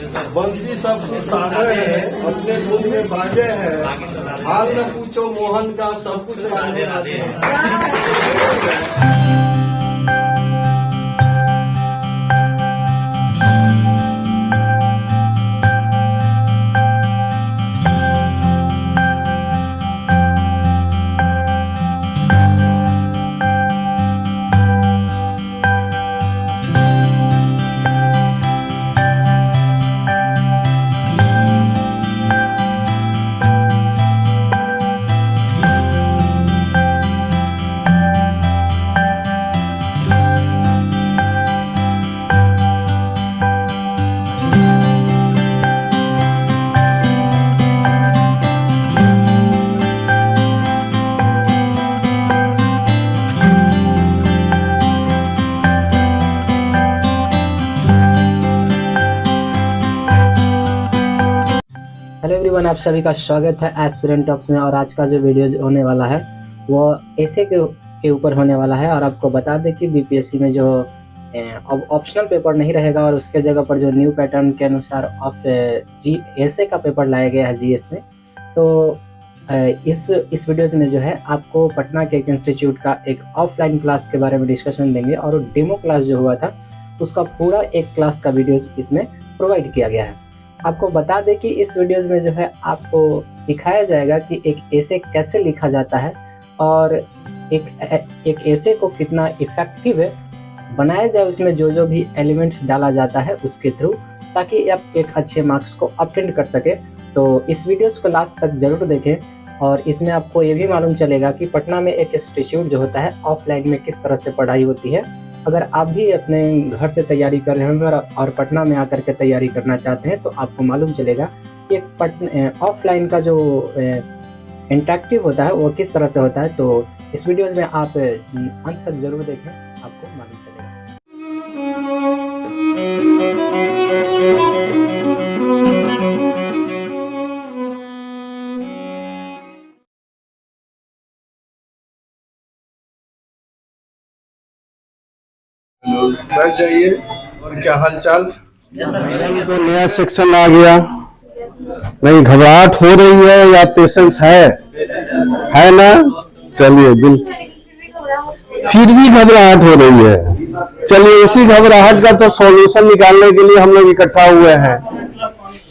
बंसी सब सुसारे है, अपने धुन में बाजे है। हाल न पूछो मोहन का, सब कुछ राधे राधे है। हेलो एवरीवन, आप सभी का स्वागत है एस्पिरेंट टॉक्स में। और आज का जो वीडियो होने वाला है वो ऐसे के ऊपर होने वाला है। और आपको बता दें कि बीपीएससी में जो अब ऑप्शनल पेपर नहीं रहेगा और उसके जगह पर जो न्यू पैटर्न के अनुसार ऐसे का पेपर लाया गया है जीएस में। तो इस वीडियोज में जो है आपको पटना के एक इंस्टीट्यूट का एक ऑफलाइन क्लास के बारे में डिस्कशन देंगे। और डेमो क्लास जो हुआ था उसका पूरा एक क्लास का वीडियोज इसमें प्रोवाइड किया गया है। आपको बता दें कि इस वीडियोज़ में जो है आपको सिखाया जाएगा कि एक ऐसे कैसे लिखा जाता है और एक ऐसे को कितना इफेक्टिव बनाया जाए, उसमें जो जो भी एलिमेंट्स डाला जाता है उसके थ्रू, ताकि आप एक अच्छे मार्क्स को ऑब्टेन कर सके। तो इस वीडियोज़ को लास्ट तक ज़रूर देखें। और इसमें आपको ये भी मालूम चलेगा कि पटना में एक इंस्टीट्यूट जो होता है ऑफलाइन में किस तरह से पढ़ाई होती है। अगर आप भी अपने घर से तैयारी कर रहे हैं और पटना में आकर के तैयारी करना चाहते हैं तो आपको मालूम चलेगा कि ऑफलाइन का जो इंटरेक्टिव होता है वो किस तरह से होता है। तो इस वीडियो में आप अंत तक जरूर देखें, आपको मालूम चलेगा। बैठ जाइए। और क्या हालचाल? तो नया सेक्शन आ गया, नहीं घबराहट हो रही है या पेशेंस है ना? चलिए बिल फिर भी घबराहट हो रही है। चलिए उसी घबराहट का तो सॉल्यूशन निकालने के लिए हम लोग इकट्ठा हुए हैं।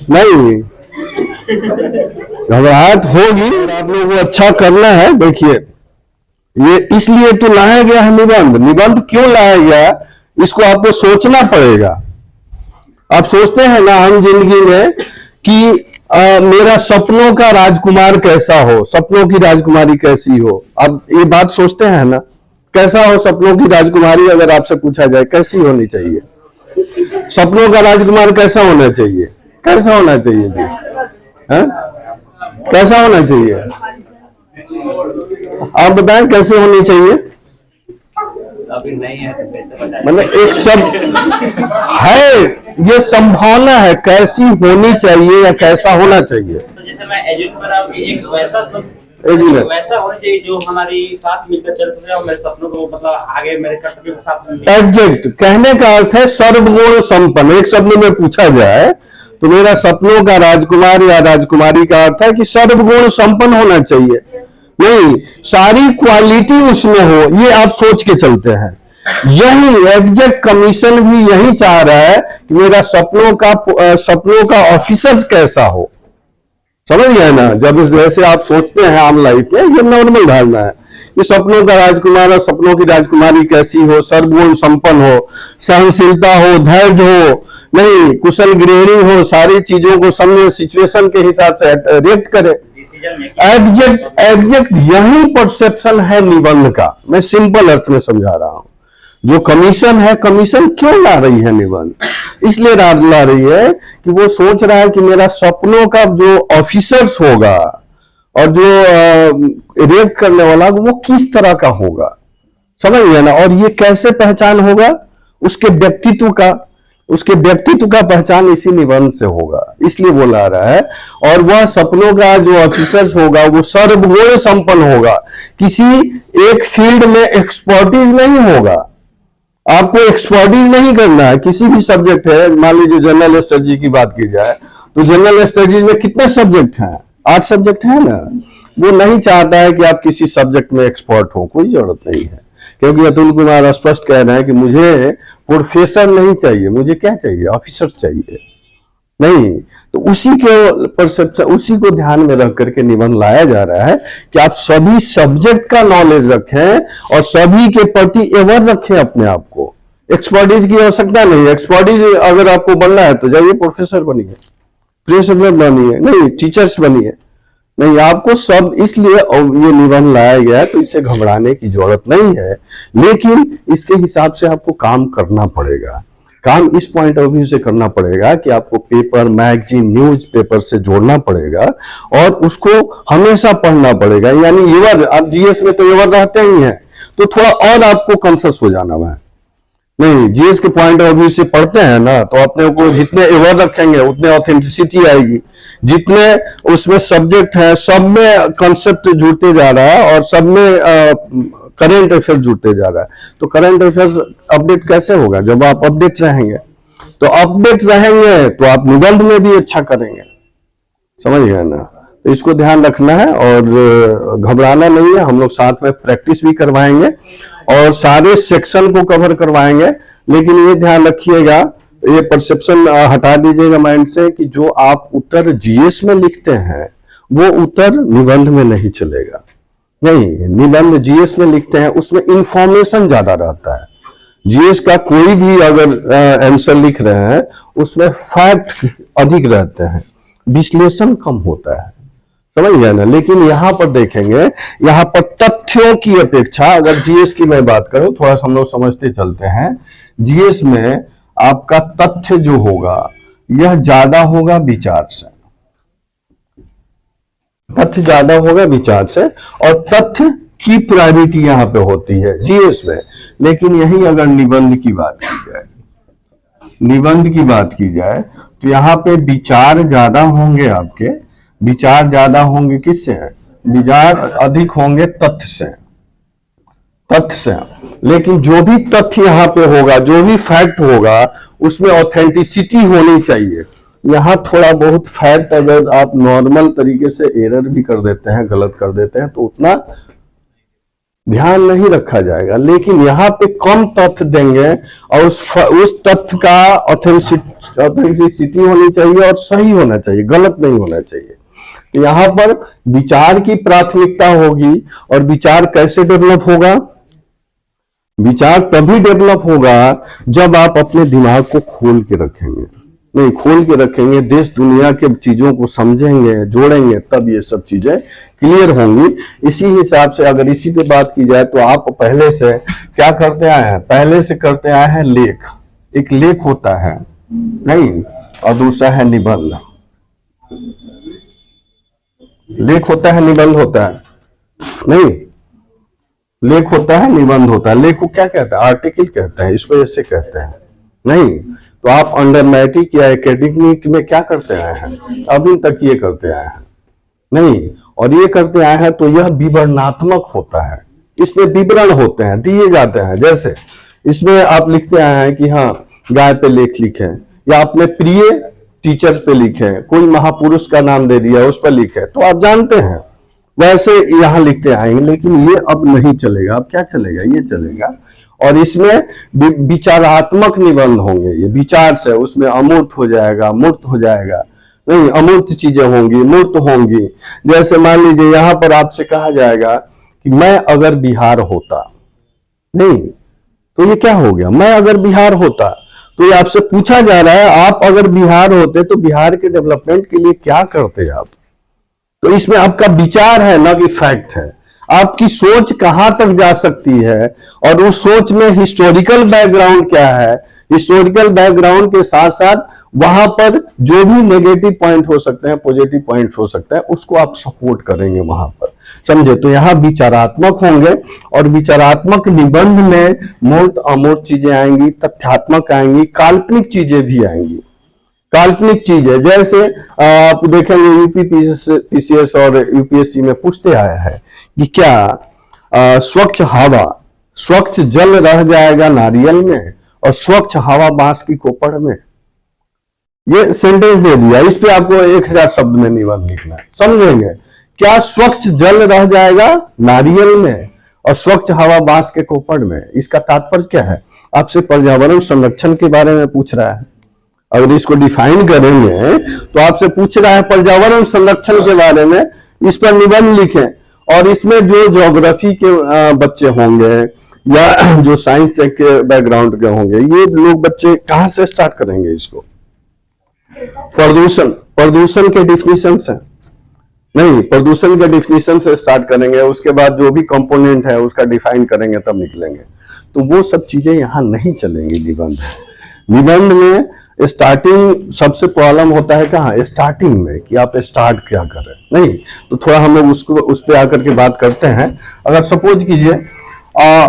नहीं घबराहट होगी, आप लोगों को अच्छा करना है। देखिए ये इसलिए तो लाया गया है निबंध क्यों लाया गया, इसको आपको सोचना पड़ेगा। आप सोचते हैं ना हम जिंदगी में कि मेरा सपनों का राजकुमार कैसा हो, सपनों की राजकुमारी कैसी हो। अब ये बात सोचते हैं ना, कैसा हो सपनों की राजकुमारी? अगर आपसे पूछा जाए कैसी होनी चाहिए, सपनों का राजकुमार कैसा होना चाहिए? कैसा होना चाहिए जी? है? कैसा होना चाहिए? आप बताएं कैसे होनी चाहिए? अभी नहीं है तो कैसे बताएं? मतलब एक सब है, ये संभावना है कैसी होनी चाहिए या कैसा होना चाहिए। तो जैसे मैं एजुकेट कर रहा हूँ कि एक वैसा होना चाहिए जो हमारी साथ मिलकर चल सके और मेरे सपनों को मतलब आगे मेरे कर्तव्य के साथ। एग्जैक्ट कहने का अर्थ है सर्वगुण संपन्न। एक शब्द में पूछा जाए तो मेरा सपनों का राजकुमार या राजकुमारी का अर्थ है कि सर्वगुण संपन्न होना चाहिए। नहीं, सारी क्वालिटी उसमें हो, ये आप सोच के चलते हैं। यही एग्जैक्ट कमीशन भी यही चाह रहा है कि मेरा सपनों का ऑफिसर कैसा हो। समझ गए ना? जब जैसे आप सोचते हैं आम लाइफ में, ये नॉर्मल धारणा है कि सपनों का राजकुमार और सपनों की राजकुमारी कैसी हो, सर्वगुण संपन्न हो, सहनशीलता हो, धैर्य हो, नहीं कुशल गृहिणी हो, सारी चीजों को समय सिचुएशन के हिसाब से रिएक्ट करे। एग्जैक्ट यही परसेप्शन है निबंध का। मैं सिंपल अर्थ में समझा रहा हूं। जो कमीशन है, कमीशन क्यों ला रही है निबंध? इसलिए ला रही है कि वो सोच रहा है कि मेरा सपनों का जो ऑफिसर्स होगा और जो रिएक्ट करने वाला वो किस तरह का होगा। समझ गए ना? और ये कैसे पहचान होगा? उसके व्यक्तित्व का पहचान इसी निबंध से होगा, इसलिए बोला रहा है। और वह सपनों का जो ऑफिसर्स होगा वो सर्वगुण संपन्न होगा, किसी एक फील्ड में एक्सपर्टीज नहीं होगा। आपको एक्सपर्टीज नहीं करना है किसी भी सब्जेक्ट है। मान लीजिए जनरल स्टडीज की बात की जाए तो जनरल स्टडीज में कितने सब्जेक्ट हैं? 8 सब्जेक्ट है ना। वो नहीं चाहता है कि आप किसी सब्जेक्ट में एक्सपर्ट हो, कोई जरूरत नहीं है, क्योंकि अतुल कुमार स्पष्ट कह रहे हैं कि मुझे प्रोफेसर नहीं चाहिए, मुझे क्या चाहिए? ऑफिसर चाहिए। नहीं तो उसी के परसेप्शन, उसी को ध्यान में रख करके निबंध लाया जा रहा है कि आप सभी सब्जेक्ट का नॉलेज रखें और सभी के प्रति एवर रखें अपने आप को। एक्सपर्टीज की आवश्यकता नहीं है। एक्सपर्टीज अगर आपको बनना है तो जाइए प्रोफेसर बनिए, प्रिंसिपल बनिए, नहीं टीचर्स बनिए। नहीं, आपको सब, इसलिए ये निबंध लाया गया है, तो इससे घबराने की जरूरत नहीं है, लेकिन इसके हिसाब से आपको काम करना पड़ेगा। काम इस पॉइंट ऑफ व्यू से करना पड़ेगा कि आपको पेपर, मैगजीन, न्यूज पेपर से जोड़ना पड़ेगा और उसको हमेशा पढ़ना पड़ेगा। यानी एवर, आप जीएस में तो एवर रहते ही हैं, तो थोड़ा और आपको कॉन्शियस हो जाना है। नहीं, जीएस के पॉइंट ऑफ व्यू से पढ़ते हैं ना, तो अपने को जितने एवर रखेंगे उतने ऑथेंटिसिटी आएगी। जितने उसमें सब्जेक्ट है सब में कंसेप्ट जुड़ते जा रहा है और सब में करंट अफेयर जुड़ते जा रहा है। तो करंट अफेयर्स अपडेट कैसे होगा? जब आप अपडेट रहेंगे। तो अपडेट रहेंगे तो आप निबंध में भी अच्छा करेंगे, समझ गए ना। तो इसको ध्यान रखना है और घबराना नहीं है। हम लोग साथ में प्रैक्टिस भी करवाएंगे और सारे सेक्शन को कवर करवाएंगे, लेकिन ये ध्यान रखिएगा, ये परसेप्शन हटा दीजिएगा माइंड से कि जो आप उत्तर जीएस में लिखते हैं वो उत्तर निबंध में नहीं चलेगा। नहीं, निबंध जीएस में लिखते हैं उसमें इंफॉर्मेशन ज्यादा रहता है। जीएस का कोई भी अगर आंसर लिख रहे हैं उसमें फैक्ट अधिक रहते हैं, विश्लेषण कम होता है, समझ गए ना। लेकिन यहां पर देखेंगे, यहां पर तथ्यों की अपेक्षा, अगर जीएस की मैं बात करूं, थोड़ा सा हम लोग समझते चलते हैं, जीएस में आपका तथ्य जो होगा यह ज्यादा होगा विचार से। तथ्य ज्यादा होगा विचार से, और तथ्य की प्रायोरिटी यहां पे होती है जीएस में। लेकिन यही अगर निबंध की बात की जाए, निबंध की बात की जाए तो यहां पे विचार ज्यादा होंगे आपके। विचार ज्यादा होंगे किससे? विचार अधिक होंगे तथ्य से, तथ्य से। लेकिन जो भी तथ्य यहां पे होगा, जो भी फैक्ट होगा, उसमें ऑथेंटिसिटी होनी चाहिए। यहां थोड़ा बहुत फैक्ट अगर आप नॉर्मल तरीके से एरर भी कर देते हैं, गलत कर देते हैं, तो उतना ध्यान नहीं रखा जाएगा। लेकिन यहाँ पे कम तथ्य देंगे और उस तथ्य का ऑथेंटिसिटी होनी चाहिए और सही होना चाहिए, गलत नहीं होना चाहिए। तो यहाँ पर विचार की प्राथमिकता होगी। और विचार कैसे डेवलप होगा? विचार तभी डेवलप होगा जब आप अपने दिमाग को खोल के रखेंगे। नहीं, खोल के रखेंगे, देश दुनिया के चीजों को समझेंगे, जोड़ेंगे, तब ये सब चीजें क्लियर होंगी। इसी हिसाब से अगर इसी पे बात की जाए तो आप पहले से क्या करते आए हैं? पहले से करते आए हैं लेख। एक लेख होता है, नहीं, और दूसरा है निबंध। लेख होता है, निबंध होता है, नहीं, लेख होता है, निबंध होता है। लेख को क्या कहते हैं? आर्टिकल कहते हैं, इसको ऐसे कहते हैं। नहीं, तो आप अंडर मैट्रिक या एकेडमिक में क्या करते आए हैं? अभी तक ये करते आए हैं, नहीं, और ये करते आए हैं। तो यह विवरणात्मक होता है, इसमें विवरण होते हैं, दिए जाते हैं। जैसे इसमें आप लिखते आए हैं कि हाँ, गाय पे लेख लिखे, या अपने प्रिय टीचर पे लिखे, कोई महापुरुष का नाम दे दिया उस पर लिखे, तो आप जानते हैं, वैसे यहाँ लिखते आएंगे। लेकिन ये अब नहीं चलेगा। अब क्या चलेगा? ये चलेगा। और इसमें विचारात्मक निबंध होंगे, ये विचार से, उसमें अमूर्त हो जाएगा, मूर्त हो जाएगा, नहीं, अमूर्त चीजें होंगी, मूर्त होंगी। जैसे मान लीजिए यहाँ पर आपसे कहा जाएगा कि मैं अगर बिहार होता, नहीं, तो ये क्या हो गया? मैं अगर बिहार होता, तो ये आपसे पूछा जा रहा है आप अगर बिहार होते तो बिहार के डेवलपमेंट के लिए क्या करते आप? तो इसमें आपका विचार है, ना कि फैक्ट है। आपकी सोच कहां तक जा सकती है और उस सोच में हिस्टोरिकल बैकग्राउंड क्या है, हिस्टोरिकल बैकग्राउंड के साथ साथ वहां पर जो भी नेगेटिव पॉइंट हो सकते हैं, पॉजिटिव पॉइंट हो सकता है, उसको आप सपोर्ट करेंगे वहां पर, समझे। तो यहाँ विचारात्मक होंगे और विचारात्मक निबंध में मूर्त अमूर्त चीजें आएंगी, तथ्यात्मक आएंगी, काल्पनिक चीजें भी आएंगी। काल्पनिक चीजें जैसे आप देखेंगे यूपी पीसीएस और यूपीएससी में पूछते आया है कि क्या स्वच्छ हवा स्वच्छ जल रह जाएगा नारियल में और स्वच्छ हवा बांस की कोपड़ में। ये सेंटेंस दे दिया, इस पे आपको 1000 शब्द में निबंध लिखना है। समझेंगे क्या? स्वच्छ जल रह जाएगा नारियल में और स्वच्छ हवा बांस के कोपड़ में। इसका तात्पर्य क्या है? आपसे पर्यावरण संरक्षण के बारे में पूछ रहा है। अगर इसको डिफाइन करेंगे तो आपसे पूछ रहा है पर्यावरण संरक्षण के बारे में, इस पर निबंध लिखें। और इसमें जो ज्योग्राफी के बच्चे होंगे या जो साइंस टेक के बैकग्राउंड के होंगे, ये लोग बच्चे कहां से स्टार्ट करेंगे इसको? प्रदूषण के डिफिनीशन से नहीं, प्रदूषण के डिफिनीशन से स्टार्ट करेंगे। उसके बाद जो भी कंपोनेंट है उसका डिफाइन करेंगे, तब निकलेंगे। तो वो सब चीजें यहां नहीं चलेंगी निबंध में। स्टार्टिंग सबसे प्रॉब्लम होता है कहाँ? स्टार्टिंग में, कि आप स्टार्ट क्या करें। नहीं तो थोड़ा हम लोग उसको उस पर आकर के बात करते हैं। अगर सपोज कीजिए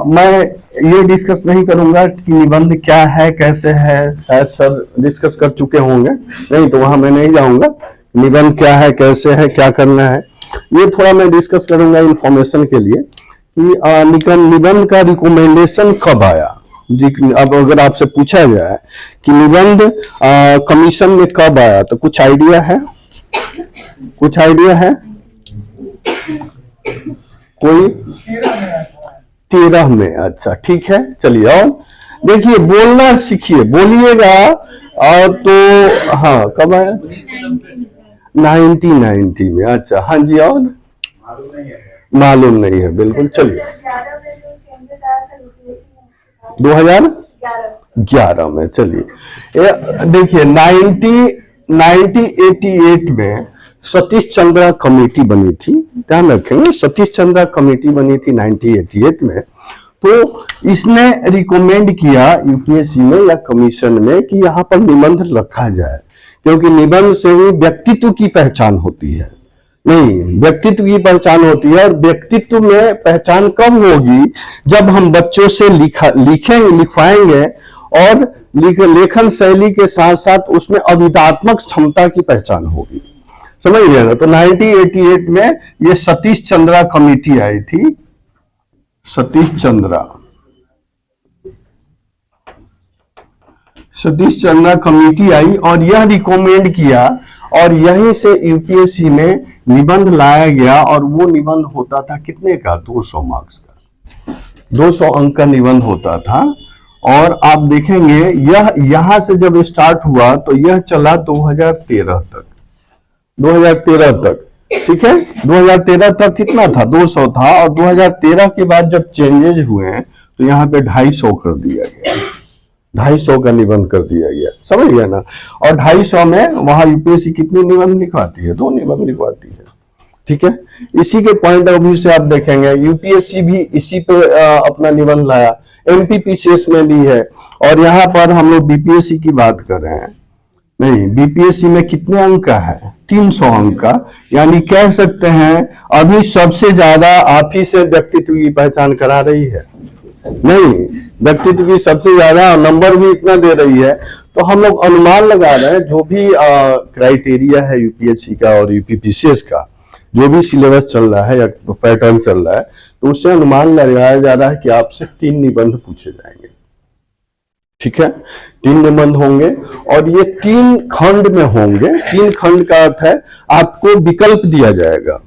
मैं ये डिस्कस नहीं करूंगा कि निबंध क्या है, कैसे है, शायद सर डिस्कस कर चुके होंगे, नहीं तो वहां मैं नहीं जाऊंगा। निबंध क्या है, कैसे है, क्या करना है, ये थोड़ा मैं डिस्कस करूंगा इंफॉर्मेशन के लिए कि निबंध का रिकमेंडेशन कब आया। अब अगर आपसे पूछा जाए कि निबंध कमीशन में कब आया, तो कुछ आइडिया है? कुछ आइडिया है कोई? 13 में। अच्छा ठीक है, चलिए। और देखिए बोलना सीखिए, बोलिएगा। और तो हाँ, कब आया? 1990 में। अच्छा हाँ जी। और मालूम नहीं है, बिल्कुल। चलिए 2011 में। चलिए देखिए 1988 में सतीश चंद्रा कमेटी बनी थी। ध्यान रखेंगे, सतीश चंद्रा कमेटी बनी थी 1988 में। तो इसने रिकमेंड किया यूपीएससी में या कमीशन में कि यहाँ पर निबंध रखा जाए, क्योंकि निबंध से ही व्यक्तित्व की पहचान होती है। नहीं, व्यक्तित्व की पहचान होती है। और व्यक्तित्व में पहचान कब होगी? जब हम बच्चों से लिखवाएंगे और लेखन शैली के साथ साथ उसमें अभिधात्मक क्षमता की पहचान होगी। समझ गए ना? तो 1988 में ये सतीश चंद्रा कमेटी आई थी। सतीश चंद्रा कमेटी आई और यह रिकमेंड किया, और यहीं से यूपीएससी में निबंध लाया गया। और वो निबंध होता था कितने का? 200 मार्क्स का, 200 अंक का निबंध होता था। और आप देखेंगे यह यहां से जब स्टार्ट हुआ तो यह चला 2013 तक। 2013 तक, ठीक है। 2013 तक कितना था? 200 था। और 2013 के बाद जब चेंजेज हुए तो यहाँ पे 250 कर दिया गया, 250 का निबंध कर दिया गया। समझ गया ना? और 250 में वहां यूपीएससी कितनी निबंध लिखवाती है? 2 निबंध लिखवाती है। ठीक है। इसी के पॉइंट ऑफ व्यू से आप देखेंगे यूपीएससी भी इसी पे अपना निबंध लाया। एमपीपीसीएस में भी है। और यहाँ पर हम लोग बीपीएससी की बात कर रहे हैं। नहीं, बीपीएससी में कितने अंक का है? 300 अंक का। यानी कह सकते हैं अभी सबसे ज्यादा आप ही से व्यक्तित्व की पहचान करा रही है। नहीं, व्यक्तित्व की सबसे ज्यादा, नंबर भी इतना दे रही है। तो हम लोग अनुमान लगा रहे हैं, जो भी क्राइटेरिया है यूपीएससी का और यूपीपीसीएस का, जो भी सिलेबस चल रहा है या पैटर्न चल रहा है, तो उससे अनुमान लगाया जा रहा है कि आपसे 3 निबंध पूछे जाएंगे। ठीक है, 3 निबंध होंगे और ये 3 खंड में होंगे। 3 खंड का अर्थ है आपको विकल्प दिया जाएगा,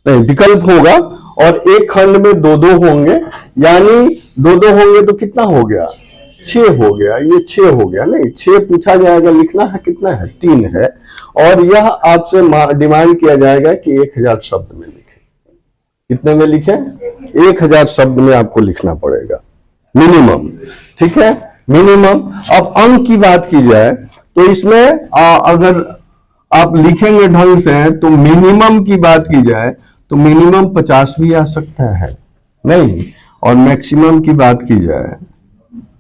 नहीं विकल्प होगा, और एक खंड में 2-2 होंगे। यानी 2-2 होंगे तो कितना हो गया? 6 हो गया। ये 6 हो गया। नहीं, 6 पूछा जाएगा। लिखना है कितना है? 3 है। और यह आपसे डिमांड किया जाएगा कि 1000 शब्द में लिखे। कितने में लिखे? 1000 शब्द में आपको लिखना पड़ेगा मिनिमम। ठीक है, मिनिमम। अब अंक की बात की जाए तो इसमें अगर आप लिखेंगे ढंग से तो मिनिमम की बात की जाए तो मिनिमम 50 भी आ सकता है। नहीं, और मैक्सिमम की बात की जाए,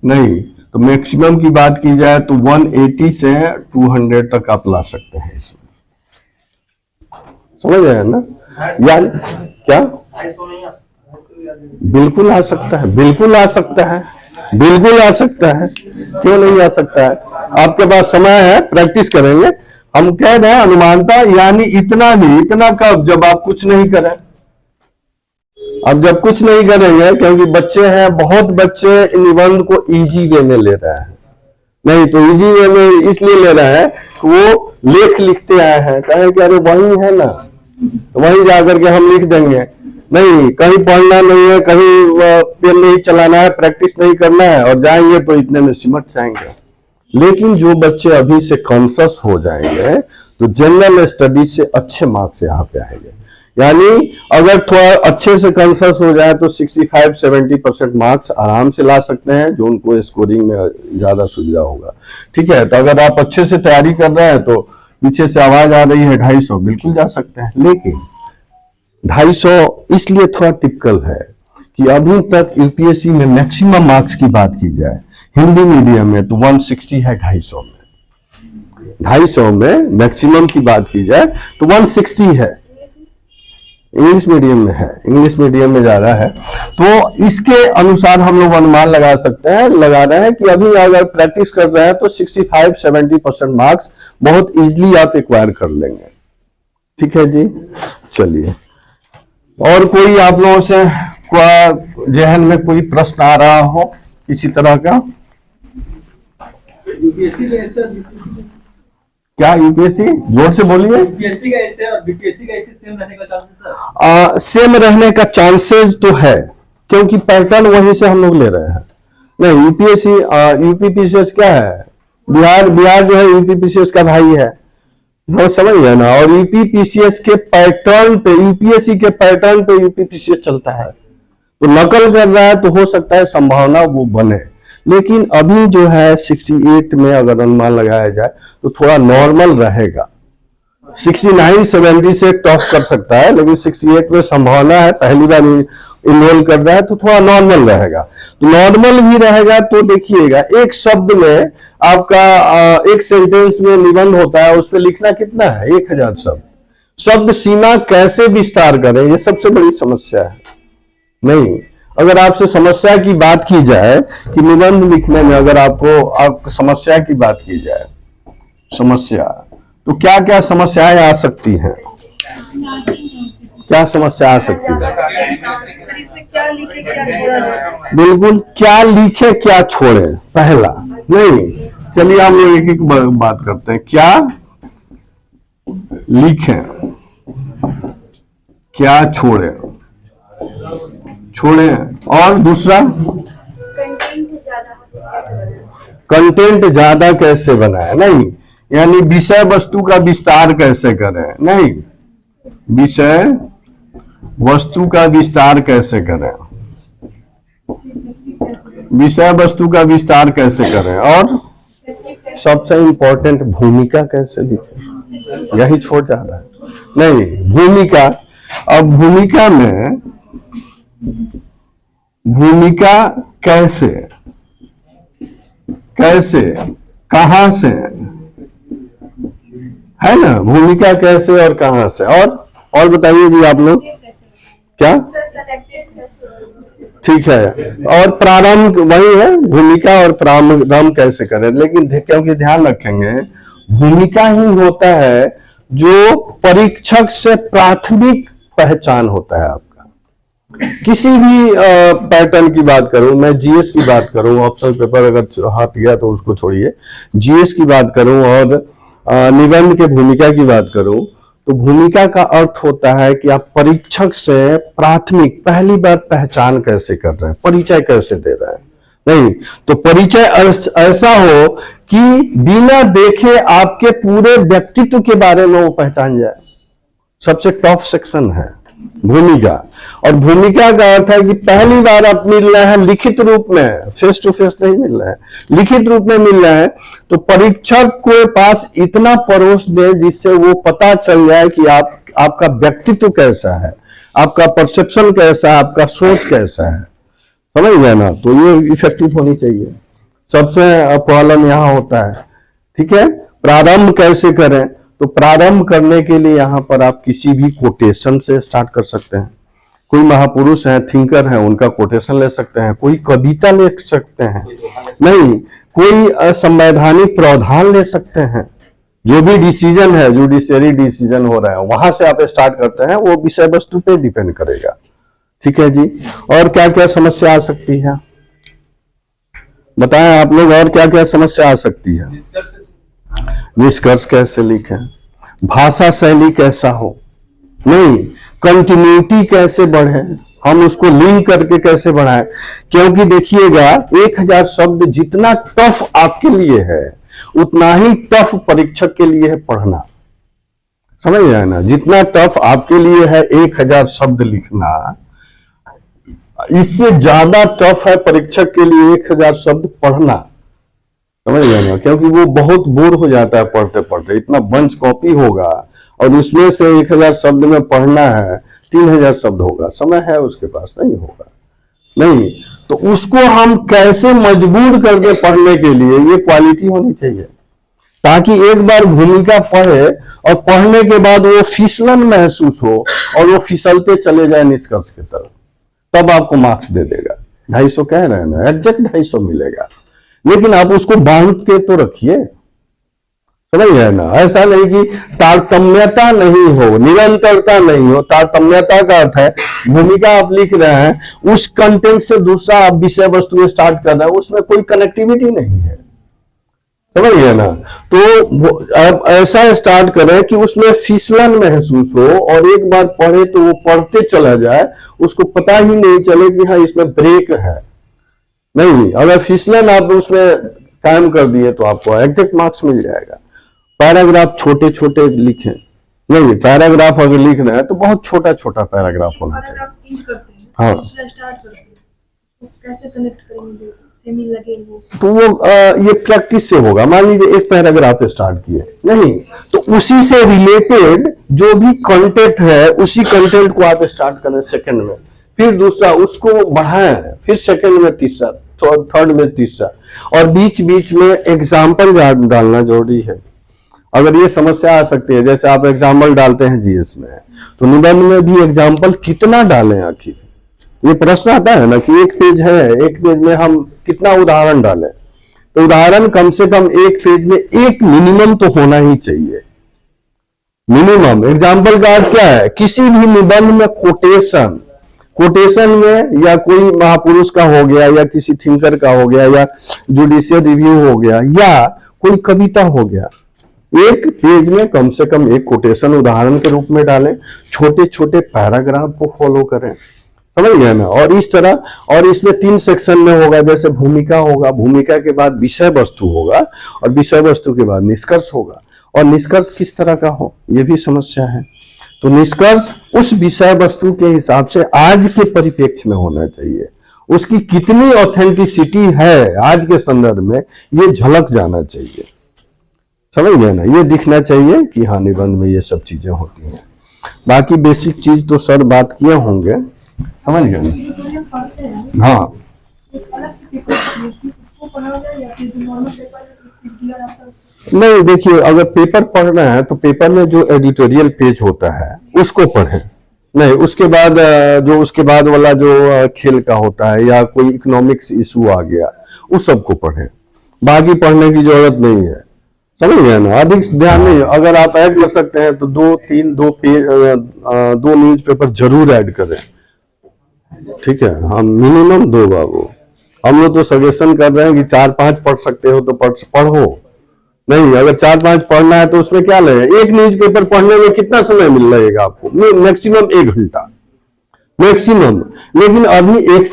नहीं तो मैक्सिमम की बात की जाए तो 180 से 200 तक आप ला सकते हैं इसमें। समझ आया ना? यानी क्या? बिल्कुल आ सकता है, बिल्कुल आ सकता है, बिल्कुल आ सकता है। क्यों नहीं आ सकता है? आपके पास समय है, प्रैक्टिस करेंगे। हम कह रहे हैं अनुमानता, यानी इतना भी, इतना कब? जब आप कुछ नहीं करें। अब जब कुछ नहीं करेंगे, क्योंकि बच्चे हैं, बहुत बच्चे निबंध को इजी वे में ले रहे हैं। नहीं तो इजी वे में इसलिए ले रहा है कि वो लेख लिखते आए हैं, कहे कि अरे वही है ना, वहीं जाकर के हम लिख देंगे। नहीं, कहीं पढ़ना नहीं है, कहीं पेन नहीं चलाना है, प्रैक्टिस नहीं करना है, और जाएंगे तो इतने में सिमट जाएंगे। लेकिन जो बच्चे अभी से कॉन्शियस हो जाएंगे तो जनरल स्टडीज से अच्छे मार्क्स यहाँ पे आएंगे। यानी अगर थोड़ा अच्छे से कॉन्शियस हो जाए तो 65-70% मार्क्स आराम से ला सकते हैं, जो उनको स्कोरिंग में ज्यादा सुविधा होगा। ठीक है, तो अगर आप अच्छे से तैयारी कर रहे हैं तो पीछे से आवाज आ रही है 250, बिल्कुल जा सकते हैं। लेकिन 250 इसलिए थोड़ा टिपिकल है कि अभी तक यूपीएससी में मैक्सिमम मार्क्स की बात की जाए हिंदी मीडियम में तो 160 है 250 में। 250 में मैक्सिमम की बात की जाए तो 160 है। इंग्लिश मीडियम में है, इंग्लिश मीडियम में ज्यादा है। तो इसके अनुसार हम लोग अनुमान लगा सकते हैं, लगा रहे हैं कि अभी अगर प्रैक्टिस कर रहे हैं तो 65-70% मार्क्स बहुत इजीली आप एक्वायर कर लेंगे। ठीक है जी, चलिए। और कोई आप लोगों से जहन में कोई प्रश्न आ रहा हो किसी तरह का? यूपीएससी का ऐसा क्या यूपीएससी, जोर से बोलिए। यूपीएससी का ऐसे और बीपीएससी का ऐसे सेम रहने का चांसेस है? सेम रहने का चांसेस तो है, क्योंकि पैटर्न वहीं से हम लोग ले रहे हैं। नहीं, यूपीएससी यूपीपीसीएस क्या है, बिहार जो है यूपीपीसीएस का भाई है, वो समझ गए ना। और यूपीपीसीएस के पैटर्न पे, यूपीएससी के पैटर्न पे यूपीपीसीएस चलता है, तो नकल कर रहा है तो हो सकता है संभावना वो बने। लेकिन अभी जो है 68 में अगर अनुमान लगाया जाए तो थोड़ा नॉर्मल रहेगा। 69-70 से टॉप कर सकता है, लेकिन 68 में संभावना है, पहली बार इनरोल कर रहा है तो थोड़ा नॉर्मल रहेगा। तो नॉर्मल भी रहेगा तो देखिएगा, एक शब्द में आपका एक सेंटेंस में निबंध होता है, उस पर लिखना कितना है, 1000 शब्द। शब्द सीमा कैसे विस्तार करें, ये सबसे बड़ी समस्या है। नहीं, अगर आपसे समस्या की बात की जाए कि निबंध लिखने में अगर आपको समस्या की बात की जाए, समस्या तो क्या क्या समस्याएं आ सकती हैं, क्या समस्या आ सकती है? सर इसमें क्या लिखे क्या छोड़ा? बिल्कुल, क्या लिखे क्या छोड़े, पहला। नहीं, चलिए हम लोग एक एक बात करते हैं। क्या लिखें, क्या छोड़े, और दूसरा कंटेंट ज्यादा कैसे बनाए। नहीं, यानी विषय वस्तु का विस्तार कैसे करें। नहीं, विषय वस्तु का विस्तार कैसे करें, विषय वस्तु का विस्तार कैसे करें, और सबसे इंपॉर्टेंट भूमिका कैसे लिखें, यही छोड़ जा रहा है। नहीं, भूमिका, अब भूमिका में भूमिका कैसे, कहां से है ना, भूमिका कैसे और कहां से, और बताइए जी आप लोग क्या? ठीक है, और प्रारंभ वही है, भूमिका और प्रारंभ कैसे करें। लेकिन क्योंकि ध्यान रखेंगे भूमिका ही होता है जो परीक्षक से प्राथमिक पहचान होता है आपका। किसी भी पैटर्न की बात करूं, मैं जीएस की बात करूं, ऑप्शनल पेपर अगर हट गया तो उसको छोड़िए, जीएस की बात करूं और निबंध के भूमिका की बात करूं, तो भूमिका का अर्थ होता है कि आप परीक्षक से प्राथमिक पहली बार पहचान कैसे कर रहे हैं, परिचय कैसे दे रहे हैं। नहीं, तो परिचय ऐसा हो कि बिना देखे आपके पूरे व्यक्तित्व के बारे में वो पहचान जाए। सबसे टॉप सेक्शन है भूमिका। और भूमिका का अर्थ है कि पहली बार आप मिल रहे हैं लिखित रूप में, फेस टू फेस नहीं मिल रहे हैं, लिखित रूप में मिल रहे हैं, तो परीक्षक के पास इतना परोस दे जिससे वो पता चल जाए कि आपका व्यक्तित्व कैसा है, आपका परसेप्शन कैसा है, आपका सोच कैसा है। समझ गए ना, तो ये इफेक्टिव होनी चाहिए। सबसे प्रॉब्लम यहाँ होता है। ठीक है, प्रारंभ कैसे करें, तो प्रारंभ करने के लिए यहाँ पर आप किसी भी कोटेशन से स्टार्ट कर सकते हैं। कोई महापुरुष हैं, थिंकर हैं, उनका कोटेशन ले सकते हैं, कोई कविता ले सकते हैं, नहीं कोई संवैधानिक प्रावधान ले सकते हैं। जो भी डिसीजन है, जुडिशियरी डिसीजन हो रहा है, वहां से आप स्टार्ट करते हैं, वो विषय वस्तु पे डिपेंड करेगा। ठीक है जी। और क्या क्या समस्या आ सकती है बताएं आप लोग, और क्या क्या समस्या आ सकती है? निष्कर्ष कैसे लिखें, भाषा शैली कैसा हो, नहीं कंटिन्यूटी कैसे बढ़े, हम उसको लिंक करके कैसे बढ़ाएं। क्योंकि देखिएगा 1000 शब्द जितना टफ आपके लिए है उतना ही टफ परीक्षक के लिए है पढ़ना, समझ रहे हैं ना। जितना टफ आपके लिए है 1000 शब्द लिखना, इससे ज्यादा टफ है परीक्षक के लिए 1000 शब्द पढ़ना, समझ रहे हैं ना। क्योंकि वो बहुत बोर हो जाता है पढ़ते पढ़ते, इतना बंच कॉपी होगा और उसमें से 1000 शब्द में पढ़ना है, 3000 शब्द होगा, समय है उसके पास, नहीं होगा नहीं। तो उसको हम कैसे मजबूर कर दे पढ़ने के लिए, ये क्वालिटी होनी चाहिए, ताकि एक बार भूमिका पढ़े और पढ़ने के बाद वो फिसलन महसूस हो और वो फिसलते चले जाए निष्कर्ष की तरफ, तब आपको मार्क्स दे देगा। 250 कह रहे हैं ना, एग्जैक्ट 250 मिलेगा। लेकिन आप उसको बांध के तो रखिए, समझ गए ना। ऐसा नहीं कि तारतम्यता नहीं हो, निरंतरता नहीं हो। तारतम्यता का अर्थ है भूमिका आप लिख रहे हैं, उस कंटेंट से दूसरा आप विषय वस्तु स्टार्ट कर रहे हैं, उसमें कोई कनेक्टिविटी नहीं है, समझ गए ना। तो आप ऐसा स्टार्ट करें कि उसमें फिसलन महसूस हो और एक बार पढ़े तो वो पढ़ते चला जाए, उसको पता ही नहीं चले कि हाँ इसमें ब्रेक है। नहीं, अगर फिसलन आप उसमें कायम कर दिए तो आपको एग्जैक्ट मार्क्स मिल जाएगा। पैराग्राफ छोटे छोटे लिखें, नहीं पैराग्राफ अगर लिख रहे हैं तो बहुत छोटा छोटा पैराग्राफ होना चाहिए। पैराग्राफ इंक करते हैं, हाँ। दूसरा स्टार्ट करते हैं, तो कैसे कनेक्ट करेंगे, सेमी लगे वो। तो वो ये प्रैक्टिस से होगा। मान लीजिए एक पैराग्राफ स्टार्ट किए, नहीं तो उसी से रिलेटेड जो भी कंटेंट है उसी कंटेंट को आप स्टार्ट करें सेकंड में, फिर दूसरा उसको बढ़ाएं, फिर सेकंड में तीसरा, थर्ड में तीसरा, और बीच बीच में एग्जाम्पल डालना जरूरी है। अगर ये समस्या आ सकती है, जैसे आप एग्जाम्पल डालते हैं जीएस में, तो निबंध में भी एग्जाम्पल कितना डालें आखिर, ये प्रश्न आता है ना कि एक पेज है, एक पेज में हम कितना उदाहरण डालें। तो उदाहरण कम से कम एक पेज में एक मिनिमम तो होना ही चाहिए, मिनिमम। एग्जाम्पल का अर्थ क्या है, किसी भी निबंध में कोटेशन में या कोई महापुरुष का हो गया या किसी थिंकर का हो गया या जुडिशियल रिव्यू हो गया या कोई कविता हो गया, एक पेज में कम से कम एक कोटेशन उदाहरण के रूप में डालें, छोटे छोटे पैराग्राफ को फॉलो करें, समझ गए ना। और इस तरह, और इसमें 3 सेक्शन में होगा, जैसे भूमिका होगा, भूमिका के बाद विषय वस्तु होगा और विषय वस्तु के बाद निष्कर्ष होगा। और निष्कर्ष किस तरह का हो ये भी समस्या है। तो निष्कर्ष उस विषय वस्तु के हिसाब से आज के परिप्रेक्ष्य में होना चाहिए, उसकी कितनी ऑथेंटिसिटी है आज के संदर्भ में ये झलक जाना चाहिए, समझ गए ना। ये दिखना चाहिए कि हाँ निबंध में ये सब चीजें होती हैं। बाकी बेसिक चीज तो सर बात किए होंगे, समझ गए ना। हाँ नहीं, देखिए अगर पेपर पढ़ना है तो पेपर में जो एडिटोरियल पेज होता है उसको पढ़ें, नहीं उसके बाद जो उसके बाद वाला जो खेल का होता है या कोई इकोनॉमिक्स इशू आ गया उस सबको पढ़ें, बाकी पढ़ने की जरूरत नहीं है, समझ गए ना। अधिक ध्यान नहीं, अगर आप ऐड कर सकते हैं तो 2 न्यूज़पेपर जरूर ऐड करें, ठीक है। हम मिनिमम 2 बाबू, हम लोग तो सजेशन कर रहे हैं कि 4-5 पढ़ सकते हो तो पढ़ो, नहीं अगर 4-5 पढ़ना है तो उसमें क्या लगेगा, एक न्यूज़पेपर पढ़ने में कितना समय मिल लगेगा आपको, मैक्सिमम 1 घंटा मैक्सिमम। लेकिन अभी एक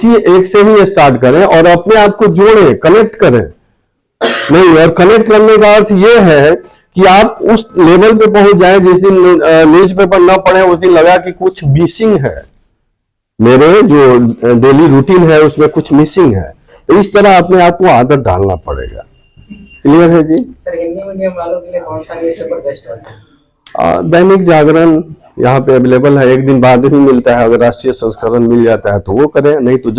से ही स्टार्ट करें और अपने आप को जोड़ें, कनेक्ट करें, नहीं और कनेक्ट करने का अर्थ ये है कि आप उस लेवल पे पहुंच जाए जिस दिन न्यूज़पेपर ना पढ़े उस दिन लगा कि कुछ मिसिंग है, मेरे जो डेली रूटीन है उसमें कुछ मिसिंग है। तो इस तरह अपने आप को आदत डालना पड़ेगा। क्लियर है जी। सर हिंदी मीडियम वालों के लिए कौन सा न्यूज़पेपर बेस्ट है? दैनिक जागरण यहाँ पे अवेलेबल है, एक दिन बाद ही मिलता है, अगर राष्ट्रीय संस्करण मिल जाता है तो वो करें, नहीं तो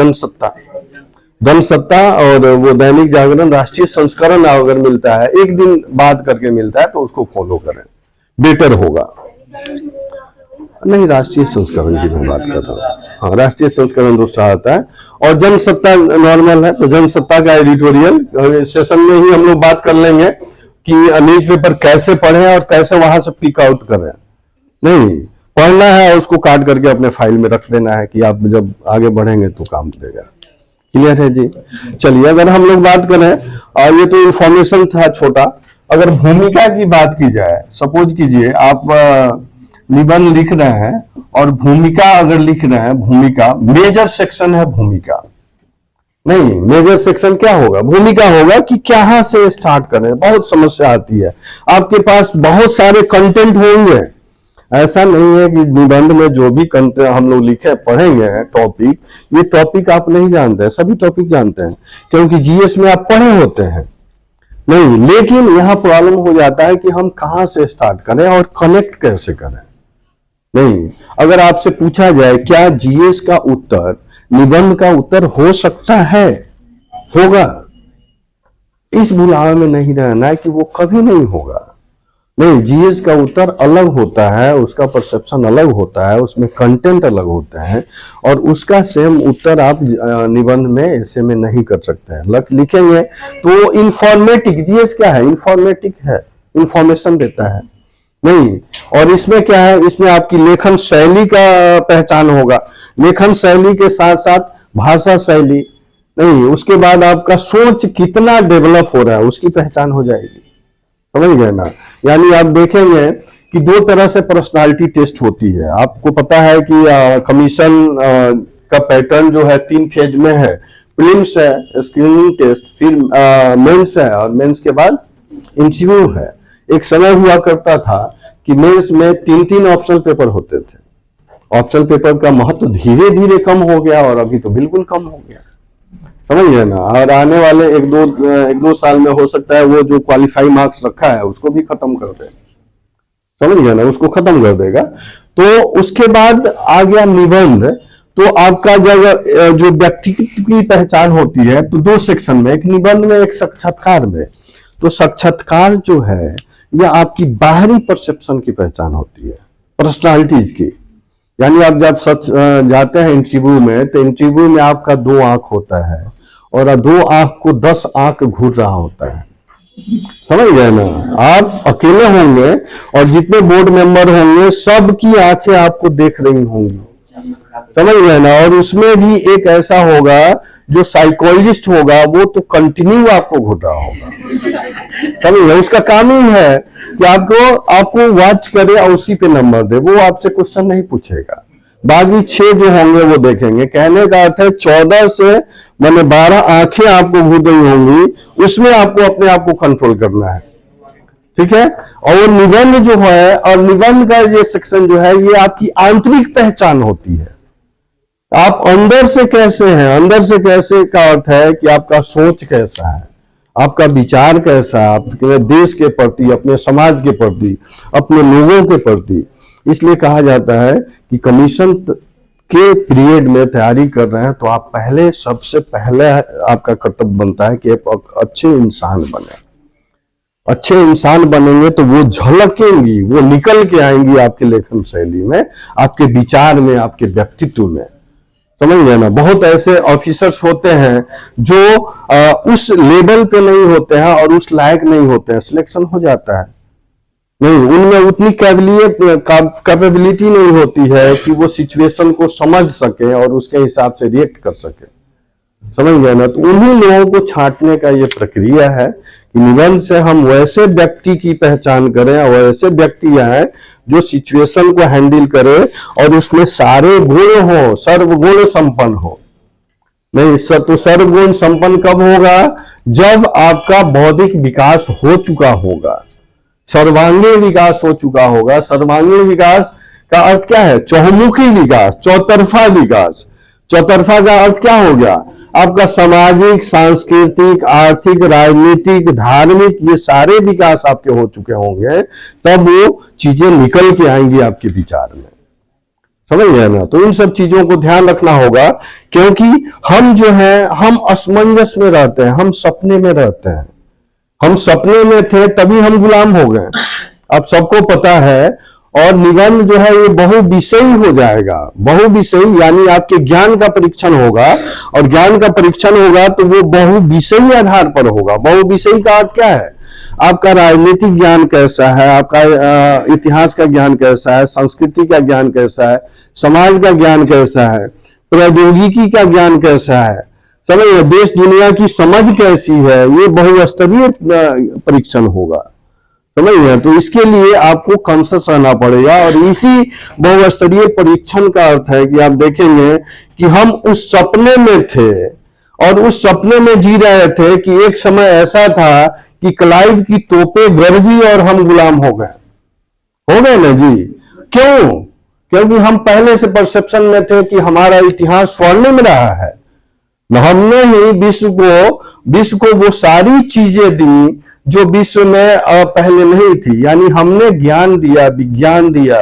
जनसत्ता और वो दैनिक जागरण राष्ट्रीय संस्करण अगर मिलता है, एक दिन बाद करके मिलता है तो उसको फॉलो करें, बेटर होगा। नहीं राष्ट्रीय संस्करण की मैं बात कर रहा हूँ, हाँ राष्ट्रीय संस्करण दूसरा आता है और जनसत्ता नॉर्मल है। तो जनसत्ता का एडिटोरियल सेशन में ही हम लोग बात कर लेंगे कि न्यूज़पेपर कैसे पढ़ें और कैसे वहां से पिक आउट करें, नहीं पढ़ना है और उसको काट करके अपने फाइल में रख देना है कि आप जब आगे बढ़ेंगे तो काम देगा। क्लियर है जी? चलिए, अगर हम लोग बात करें, और ये तो इंफॉर्मेशन था छोटा, अगर भूमिका की बात की जाए, सपोज कीजिए आप निबंध लिख रहे हैं और भूमिका अगर लिख रहे हैं, भूमिका मेजर सेक्शन है, भूमिका नहीं, मेजर सेक्शन क्या होगा? भूमिका होगा कि कहां से स्टार्ट करें। बहुत समस्या आती है, आपके पास बहुत सारे कंटेंट होंगे, ऐसा नहीं है कि निबंध में जो भी कंटेंट हम लोग लिखे पढ़ेंगे हैं टॉपिक, ये टॉपिक आप नहीं जानते हैं, सभी टॉपिक जानते हैं क्योंकि जीएस में आप पढ़े होते हैं नहीं, लेकिन यहां प्रॉब्लम हो जाता है कि हम कहां से स्टार्ट करें और कनेक्ट कैसे करें। नहीं, अगर आपसे पूछा जाए क्या जीएस का उत्तर निबंध का उत्तर हो सकता है, होगा, इस भुलावे में नहीं रहना है कि वो कभी नहीं होगा। नहीं, जीएस का उत्तर अलग होता है, उसका परसेप्शन अलग होता है, उसमें कंटेंट अलग होते हैं और उसका सेम उत्तर आप निबंध में ऐसे में नहीं कर सकते हैं। लिखेंगे तो इंफॉर्मेटिक, जीएस क्या है? इंफॉर्मेटिक है, इंफॉर्मेशन देता है नहीं। और इसमें क्या है? इसमें आपकी लेखन शैली का पहचान होगा, लेखन शैली के साथ साथ भाषा शैली नहीं, उसके बाद आपका सोच कितना डेवलप हो रहा है उसकी पहचान हो जाएगी। समझ गए ना? यानी आप देखेंगे कि दो तरह से पर्सनालिटी टेस्ट होती है। आपको पता है कि कमीशन का पैटर्न जो है 3 फेज में है, प्रीलिम्स है, स्क्रीनिंग टेस्ट, फिर मेंस है और मेंस के बाद इंटरव्यू है। एक समय हुआ करता था कि मेंस में 3-3 ऑप्शनल पेपर होते थे। ऑप्शनल पेपर का महत्व धीरे धीरे कम हो गया और अभी तो बिल्कुल कम हो गया। समझ गए ना? और आने वाले एक दो साल में हो सकता है वो जो क्वालिफाई मार्क्स रखा है उसको भी खत्म कर दे। समझ गए ना? उसको खत्म कर देगा। तो उसके बाद आ गया निबंध। तो आपका जब जो व्यक्तित्व की पहचान होती है तो 2 सेक्शन में, एक निबंध में, एक साक्षात्कार में। तो साक्षात्कार जो है यह आपकी बाहरी परसेप्शन की पहचान होती है, पर्सनालिटीज की। यानी आप जब सच जाते हैं इंटरव्यू में, तो इंटरव्यू में आपका 2 आंख होता है और 2 आंख को 10 आंख घूर रहा होता है। समझ गए ना? आप अकेले होंगे और जितने बोर्ड मेंबर होंगे सबकी आंखें आपको देख रही होंगी। समझ गए ना? और उसमें भी एक ऐसा होगा जो साइकोलॉजिस्ट होगा, वो तो कंटिन्यू आपको घूर रहा होगा। समझ गए? उसका काम ही है कि आपको वॉच करे और उसी पे नंबर दे, वो आपसे क्वेश्चन नहीं पूछेगा। बाकी 6 जो होंगे वो देखेंगे। कहने का अर्थ है 14 से मैंने 12 आंखें आपको घूर रही होंगी, उसमें आपको अपने आप को कंट्रोल करना है। ठीक है? और निबंध जो है, और निबंध का ये सेक्शन जो है, ये आपकी आंतरिक पहचान होती है। आप अंदर से कैसे हैं, अंदर से कैसे का अर्थ है कि आपका सोच कैसा है, आपका विचार कैसा है, आपके देश के प्रति, अपने समाज के प्रति, अपने लोगों के प्रति। इसलिए कहा जाता है कि कमीशन के पीरियड में तैयारी कर रहे हैं तो आप पहले, सबसे पहले आपका कर्तव्य बनता है कि आप अच्छे इंसान बने। अच्छे इंसान बनेंगे तो वो झलकेंगी, वो निकल के आएंगी आपके लेखन शैली में, आपके विचार में, आपके व्यक्तित्व में। समझ गए ना? बहुत ऐसे ऑफिसर्स होते हैं जो उस लेवल पे नहीं होते हैं और उस लायक नहीं होते हैं, सिलेक्शन हो जाता है नहीं, उनमें उतनी कैपेबिलिटी नहीं होती है कि वो सिचुएशन को समझ सके और उसके हिसाब से रिएक्ट कर सके। समझ गए ना? तो उन्हीं लोगों को छांटने का ये प्रक्रिया है कि निबंध से हम वैसे व्यक्ति की पहचान करें और वैसे व्यक्ति आए जो सिचुएशन को हैंडल करे और उसमें सारे गुण हो, सर्वगुण संपन्न हो। नहीं, तो सर्वगुण संपन्न कब होगा? जब आपका बौद्धिक विकास हो चुका होगा, सर्वांगीण विकास हो चुका होगा। सर्वांगीण विकास का अर्थ क्या है? चौमुखी विकास, चौतरफा विकास। चौतरफा का अर्थ क्या हो गया? आपका सामाजिक, सांस्कृतिक, आर्थिक, राजनीतिक, धार्मिक, ये सारे विकास आपके हो चुके होंगे, तब वो चीजें निकल के आएंगी आपके विचार में। समझ गए ना? तो इन सब चीजों को ध्यान रखना होगा, क्योंकि हम जो है, हम असमंजस में रहते हैं, हम सपने में रहते हैं। हम सपने में थे तभी हम गुलाम हो गए, अब सबको पता है। और निबंध जो है ये बहुविषयी हो जाएगा। बहुविषयी यानी आपके ज्ञान का परीक्षण होगा, और ज्ञान का परीक्षण होगा तो वो बहुविषयी आधार पर होगा। बहुविषयी का अर्थ क्या है? आपका राजनीतिक ज्ञान कैसा है, आपका इतिहास का ज्ञान कैसा है, संस्कृति का ज्ञान कैसा है, समाज का ज्ञान कैसा है, प्रौद्योगिकी का ज्ञान कैसा है, समझिए देश दुनिया की समझ कैसी है, ये बहुस्तरीय परीक्षण होगा, समझिए। तो इसके लिए आपको कॉन्शियस रहना पड़ेगा, और इसी बहुस्तरीय परीक्षण का अर्थ है कि आप देखेंगे कि हम उस सपने में थे और उस सपने में जी रहे थे कि एक समय ऐसा था कि क्लाइव की तोपें गरजी और हम गुलाम हो गए ना जी। क्यों? क्योंकि हम पहले से परसेप्शन में थे कि हमारा इतिहास स्वर्णिम रहा है। हमने ही विश्व को वो सारी चीजें दी जो विश्व में पहले नहीं थी, यानी हमने ज्ञान दिया, विज्ञान दिया,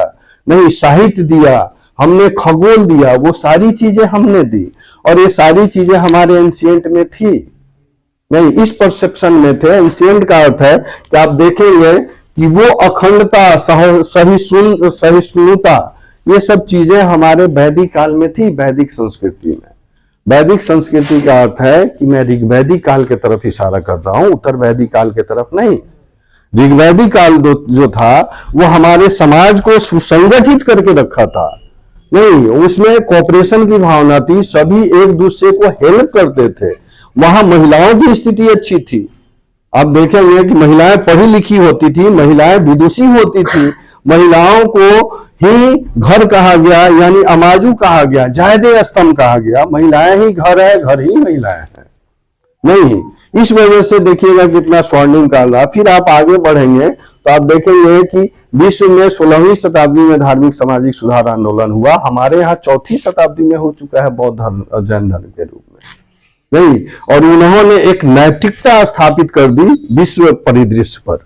नहीं साहित्य दिया, हमने खगोल दिया, वो सारी चीजें हमने दी, और ये सारी चीजें हमारे एंशिएंट में थी, नहीं इस परसेप्शन में थे। एंशिएंट का अर्थ है कि आप देखेंगे कि वो अखंडता, सहिष्णुता, ये सब चीजें हमारे वैदिक काल में थी, वैदिक संस्कृति में। वैदिक संस्कृति का अर्थ है कि मैं ऋग्वैदिक काल के तरफ इशारा कर रहा हूं, उत्तर वैदिक काल के तरफ नहीं। ऋग्वैदिक काल जो था वो हमारे समाज को सुसंगठित करके रखा था, नहीं उसमें कोऑपरेशन की भावना थी, सभी एक दूसरे को हेल्प करते थे। वहां महिलाओं की स्थिति अच्छी थी, आप देखेंगे कि महिलाएं पढ़ी लिखी होती थी, महिलाएं विदुषी होती थी, महिलाओं को ही घर कहा गया, यानी अमाजू कहा गया, जायदे स्तंभ कहा गया, महिलाएं ही घर है, घर ही महिलाएं हैं, नहीं इस वजह से देखिएगा कितना स्वर्णिम काल रहा। फिर आप आगे बढ़ेंगे तो आप देखेंगे कि विश्व में 16वीं शताब्दी में धार्मिक सामाजिक सुधार आंदोलन हुआ, हमारे यहाँ 4वीं शताब्दी में हो चुका है बौद्ध धर्म और जैन धर्म के रूप में, नहीं, और उन्होंने एक नैतिकता स्थापित कर दी विश्व परिदृश्य पर।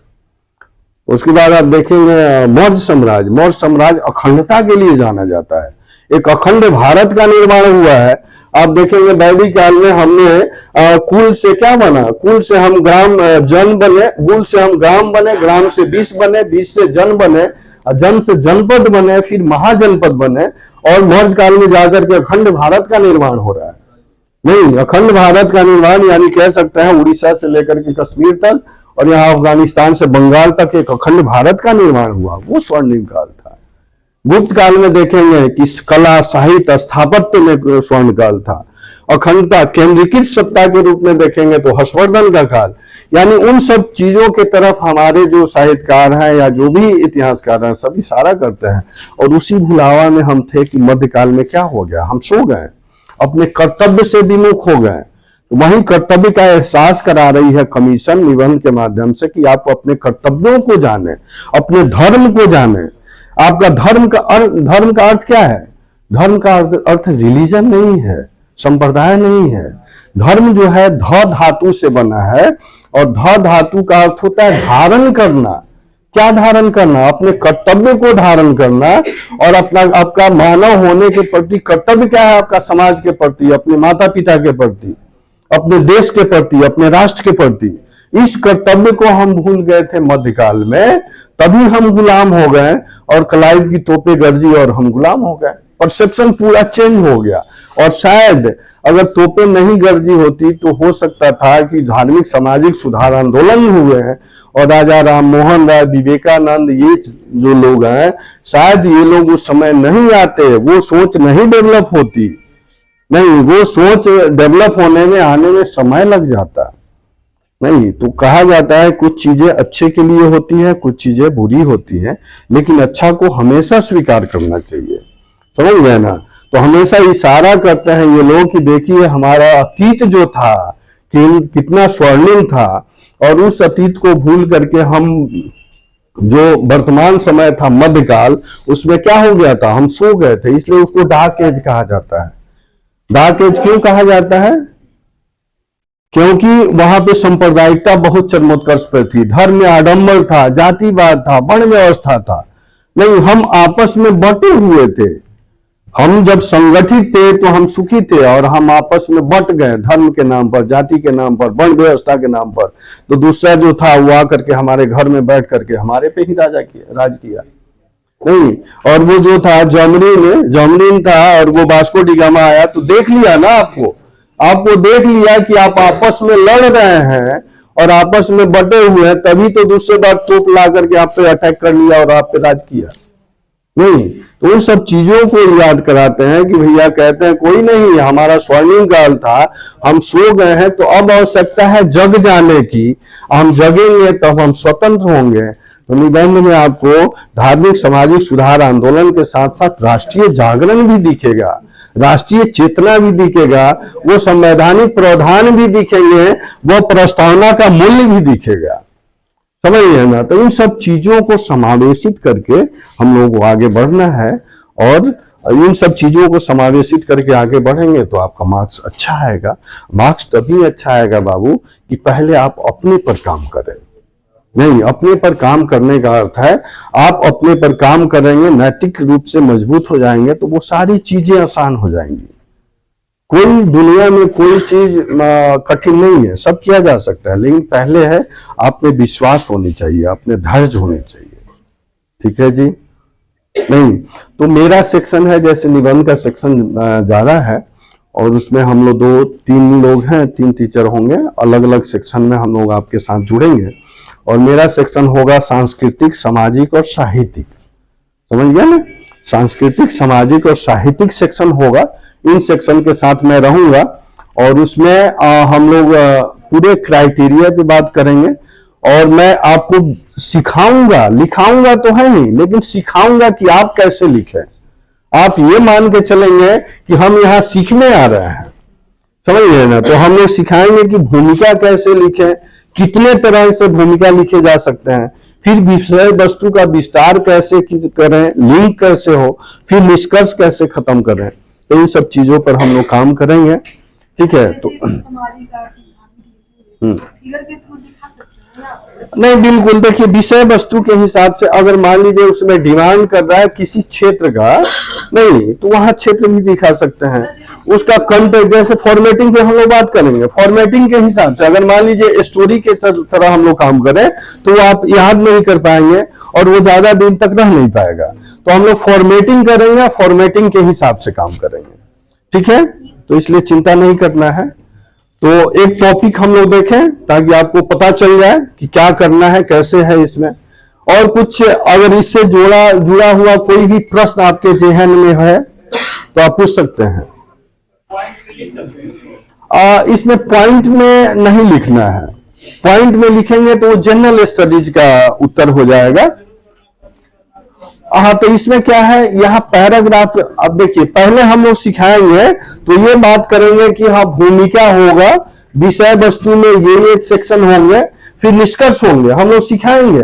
उसके बाद आप देखेंगे मौर्य साम्राज्य अखंडता के लिए जाना जाता है, एक अखंड भारत का निर्माण हुआ है। आप देखेंगे वैदिक काल में हमने कुल से क्या बना, कुल से हम ग्राम जन बने, कुल से हम ग्राम बने, ग्राम से 20 बने, 20 से जन बने, जन से जनपद बने, फिर महाजनपद बने, और मौर्य काल में जाकर के अखंड भारत का निर्माण हो रहा है। नहीं, अखंड भारत का निर्माण यानी कह सकते हैं उड़ीसा से लेकर के कश्मीर तक और यहाँ अफगानिस्तान से बंगाल तक एक अखंड भारत का निर्माण हुआ, वो स्वर्णिम काल था। गुप्त काल में देखेंगे कि कला, साहित्य, स्थापत्य में स्वर्ण काल था। अखंडता, केंद्रीकृत सत्ता के रूप में देखेंगे तो हर्षवर्धन का काल, यानी उन सब चीजों के तरफ हमारे जो साहित्यकार हैं या जो भी इतिहासकार हैं सब इशारा करते हैं। और उसी भुलावा में हम थे कि मध्यकाल में क्या हो गया, हम सो गए, अपने कर्तव्य से विमुख हो गए। वही कर्तव्य का एहसास करा रही है कमीशन निबंध के माध्यम से कि आप अपने कर्तव्यों को जाने, अपने धर्म को जाने। आपका धर्म का अर्थ क्या है? धर्म का अर्थ रिलीजन नहीं है, संप्रदाय नहीं है। धर्म जो है ध धातु से बना है, और ध धातु का अर्थ होता है धारण करना। क्या धारण करना? अपने कर्तव्य को धारण करना, और आपका मानव होने के प्रति कर्तव्य क्या है? आपका समाज के प्रति, अपने माता पिता के प्रति, अपने देश के प्रति, अपने राष्ट्र के प्रति। इस कर्तव्य को हम भूल गए थे मध्यकाल में, तभी हम गुलाम हो गए, और क्लाइव की तोपें गरजी और हम गुलाम हो गए। परसेप्शन पूरा चेंज हो गया। और शायद अगर तोपें नहीं गरजी होती तो हो सकता था कि धार्मिक सामाजिक सुधार आंदोलन हुए हैं, और राजा राम मोहन राय, विवेकानंद, ये जो लोग हैं, शायद ये लोग उस समय नहीं आते, वो सोच नहीं डेवलप होती। नहीं, वो सोच डेवलप होने में, आने में समय लग जाता। नहीं, तो कहा जाता है कुछ चीजें अच्छे के लिए होती है, कुछ चीजें बुरी होती हैं, लेकिन अच्छा को हमेशा स्वीकार करना चाहिए, समझ गए ना। तो हमेशा इशारा करते हैं ये लोग कि देखिए हमारा अतीत जो था कितना स्वर्णिम था, और उस अतीत को भूल करके हम जो वर्तमान समय था मध्यकाल, उसमें क्या हो गया था, हम सो गए थे। इसलिए उसको डार्क एज कहा जाता है। डार्क एज क्यों कहा जाता है? क्योंकि वहां पे सांप्रदायिकता बहुत चरमोत्कर्ष पर थी, धर्म में आडंबर था, जातिवाद था, वर्ण व्यवस्था था। नहीं, हम आपस में बटे हुए थे। हम जब संगठित थे तो हम सुखी थे, और हम आपस में बट गए धर्म के नाम पर, जाति के नाम पर, वर्ण व्यवस्था के नाम पर। तो दूसरा जो था वो आकर के हमारे घर में बैठ करके हमारे पे ही राज किया। नहीं, और वो जो था जर्मनी था, और वो वास्को डी गामा आया तो देख लिया ना, आपको देख लिया कि आप आपस में लड़ रहे हैं, और आपस में बटे हुए हैं, तभी तो दूसरे बार तोप ला करके आप पे अटैक कर लिया और आप पे राज किया। नहीं, तो उन सब चीजों को याद कराते हैं कि भैया कहते हैं कोई नहीं, हमारा स्वर्णिम काल था, हम सो गए हैं, तो अब आवश्यकता है जग जाने की। हम जगेंगे तब हम स्वतंत्र होंगे। तो निबंध में आपको धार्मिक सामाजिक सुधार आंदोलन के साथ साथ राष्ट्रीय जागरण भी दिखेगा, राष्ट्रीय चेतना भी दिखेगा, वो संवैधानिक प्रावधान भी दिखेंगे, वो प्रस्तावना का मूल्य भी दिखेगा। समझ गए ना? तो इन सब चीजों को समावेशित करके हम लोगों को आगे बढ़ना है, और इन सब चीजों को समावेशित करके आगे बढ़ेंगे तो आपका मार्क्स अच्छा आएगा। मार्क्स तभी अच्छा आएगा बाबू कि पहले आप अपने पर काम करें। नहीं, अपने पर काम करने का अर्थ है आप अपने पर काम करेंगे, नैतिक रूप से मजबूत हो जाएंगे तो वो सारी चीजें आसान हो जाएंगी। कोई दुनिया में कोई चीज कठिन नहीं है, सब किया जा सकता है, लेकिन पहले है आप में विश्वास होनी चाहिए, आप में धैर्य होनी चाहिए। ठीक है जी? नहीं तो मेरा सेक्शन है, जैसे निबंध का सेक्शन ज्यादा है और उसमें हम लोग 2-3 लोग हैं, 3 टीचर होंगे, अलग अलग सेक्शन में हम लोग आपके साथ जुड़ेंगे। और मेरा सेक्शन होगा सांस्कृतिक, सामाजिक और साहित्यिक। समझ गया ना? सांस्कृतिक, सामाजिक और साहित्यिक सेक्शन होगा। इन सेक्शन के साथ मैं रहूंगा और उसमें हम लोग पूरे क्राइटेरिया की बात करेंगे और मैं आपको सिखाऊंगा, लिखाऊंगा तो है ही, लेकिन सिखाऊंगा कि आप कैसे लिखें। आप ये मान के चलेंगे कि हम यहाँ सीखने आ रहे हैं। समझ गए ना? तो हम लोग सिखाएंगे कि भूमिका कैसे लिखें, कितने तरह से भूमिका लिखे जा सकते हैं, फिर विषय वस्तु का विस्तार कैसे करें, लिंक कैसे हो, फिर निष्कर्ष कैसे खत्म करें। तो इन सब चीजों पर हम लोग काम करेंगे। ठीक है? तो फिगर के थ्रू दिखा सकते हैं ना? नहीं, बिल्कुल। देखिए, विषय वस्तु के हिसाब से अगर मान लीजिए उसमें डिमांड कर रहा है किसी क्षेत्र का, नहीं तो वहां क्षेत्र भी दिखा सकते हैं। उसका कंटेंट, जैसे फॉर्मेटिंग की हम लोग बात करेंगे, फॉर्मेटिंग के हिसाब से अगर मान लीजिए स्टोरी के तरह हम लोग काम करें तो आप याद नहीं कर पाएंगे और वो ज्यादा दिन तक रह नहीं पाएगा। तो हम लोग फॉर्मेटिंग करेंगे, फॉर्मेटिंग के हिसाब से काम करेंगे। ठीक है? तो इसलिए चिंता नहीं करना है। तो एक टॉपिक हम लोग देखें ताकि आपको पता चल जाए कि क्या करना है, कैसे है इसमें। और कुछ अगर इससे जुड़ा हुआ कोई भी प्रश्न आपके जहन में है तो आप पूछ सकते हैं। इसमें पॉइंट में नहीं लिखना है, पॉइंट में लिखेंगे तो वो जनरल स्टडीज का उत्तर हो जाएगा। हाँ, तो इसमें क्या है, यहाँ पैराग्राफ। अब देखिए, पहले हम लोग सिखाएंगे तो ये बात करेंगे कि हाँ भूमिका होगा, विषय वस्तु में ये सेक्शन होंगे, फिर निष्कर्ष होंगे, हम लोग सिखाएंगे,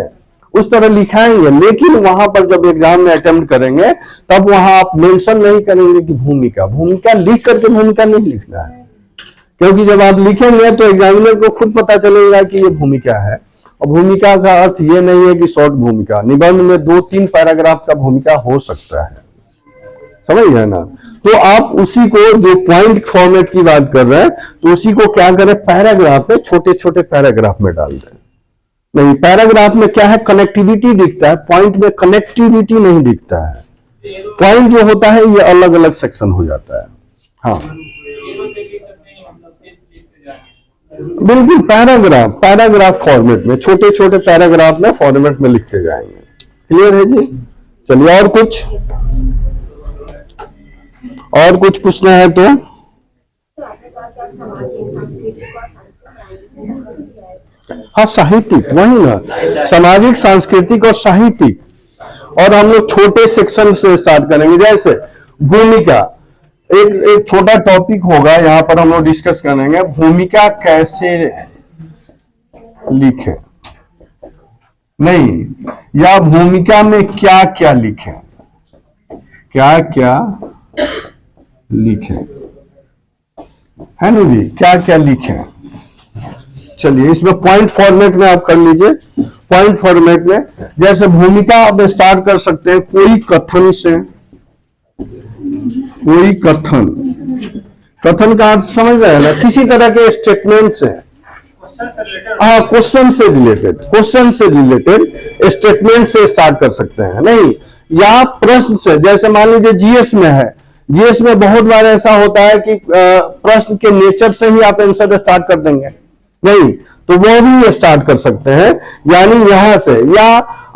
उस तरह लिखाएंगे। लेकिन वहां पर जब एग्जाम में अटेम्प्ट करेंगे तब वहां आप मेंशन नहीं करेंगे कि भूमिका लिख करके भूमिका नहीं लिखना है, क्योंकि जब आप लिखेंगे तो एग्जामिनर को खुद पता चलेगा कि ये भूमिका है। और भूमिका का अर्थ ये नहीं है कि शॉर्ट भूमिका, निबंध में 2-3 पैराग्राफ का भूमिका हो सकता है। समझ गए ना? तो आप उसी को, जो पॉइंट फॉर्मेट की बात कर रहे हैं, तो उसी को क्या करें, पैराग्राफ में, छोटे छोटे पैराग्राफ में डाल दें। नहीं, पैराग्राफ में क्या है, कनेक्टिविटी दिखता है, पॉइंट में कनेक्टिविटी नहीं दिखता है। पॉइंट जो होता है ये अलग अलग सेक्शन हो जाता है। हाँ बिल्कुल, पैराग्राफ फॉर्मेट में, छोटे छोटे पैराग्राफ में फॉर्मेट में लिखते जाएंगे। क्लियर है जी? चलिए, और कुछ पूछना है तो। हाँ, साहित्यिक, वही ना, सामाजिक, सांस्कृतिक और साहित्यिक। और हम लोग छोटे सेक्शन से स्टार्ट करेंगे, जैसे भूमिका, एक छोटा टॉपिक होगा, यहाँ पर हम लोग डिस्कस करेंगे भूमिका कैसे लिखें, नहीं, या भूमिका में क्या क्या लिखें, क्या क्या लिखें, है ना जी, क्या क्या लिखें। चलिए, इसमें पॉइंट फॉर्मेट में आप कर लीजिए। पॉइंट फॉर्मेट में जैसे भूमिका आप स्टार्ट कर सकते हैं कोई कथन से। कोई कथन का अर्थ समझ रहे हैं ना, किसी तरह के स्टेटमेंट से, हाँ, क्वेश्चन से रिलेटेड स्टेटमेंट से स्टार्ट कर सकते हैं, नहीं, या प्रश्न से। जैसे मान लीजिए जीएस में है, जीएस में बहुत बार ऐसा होता है कि प्रश्न के नेचर से ही आप आंसर स्टार्ट कर देंगे, नहीं, तो वो भी स्टार्ट कर सकते हैं, यानी यहां से, या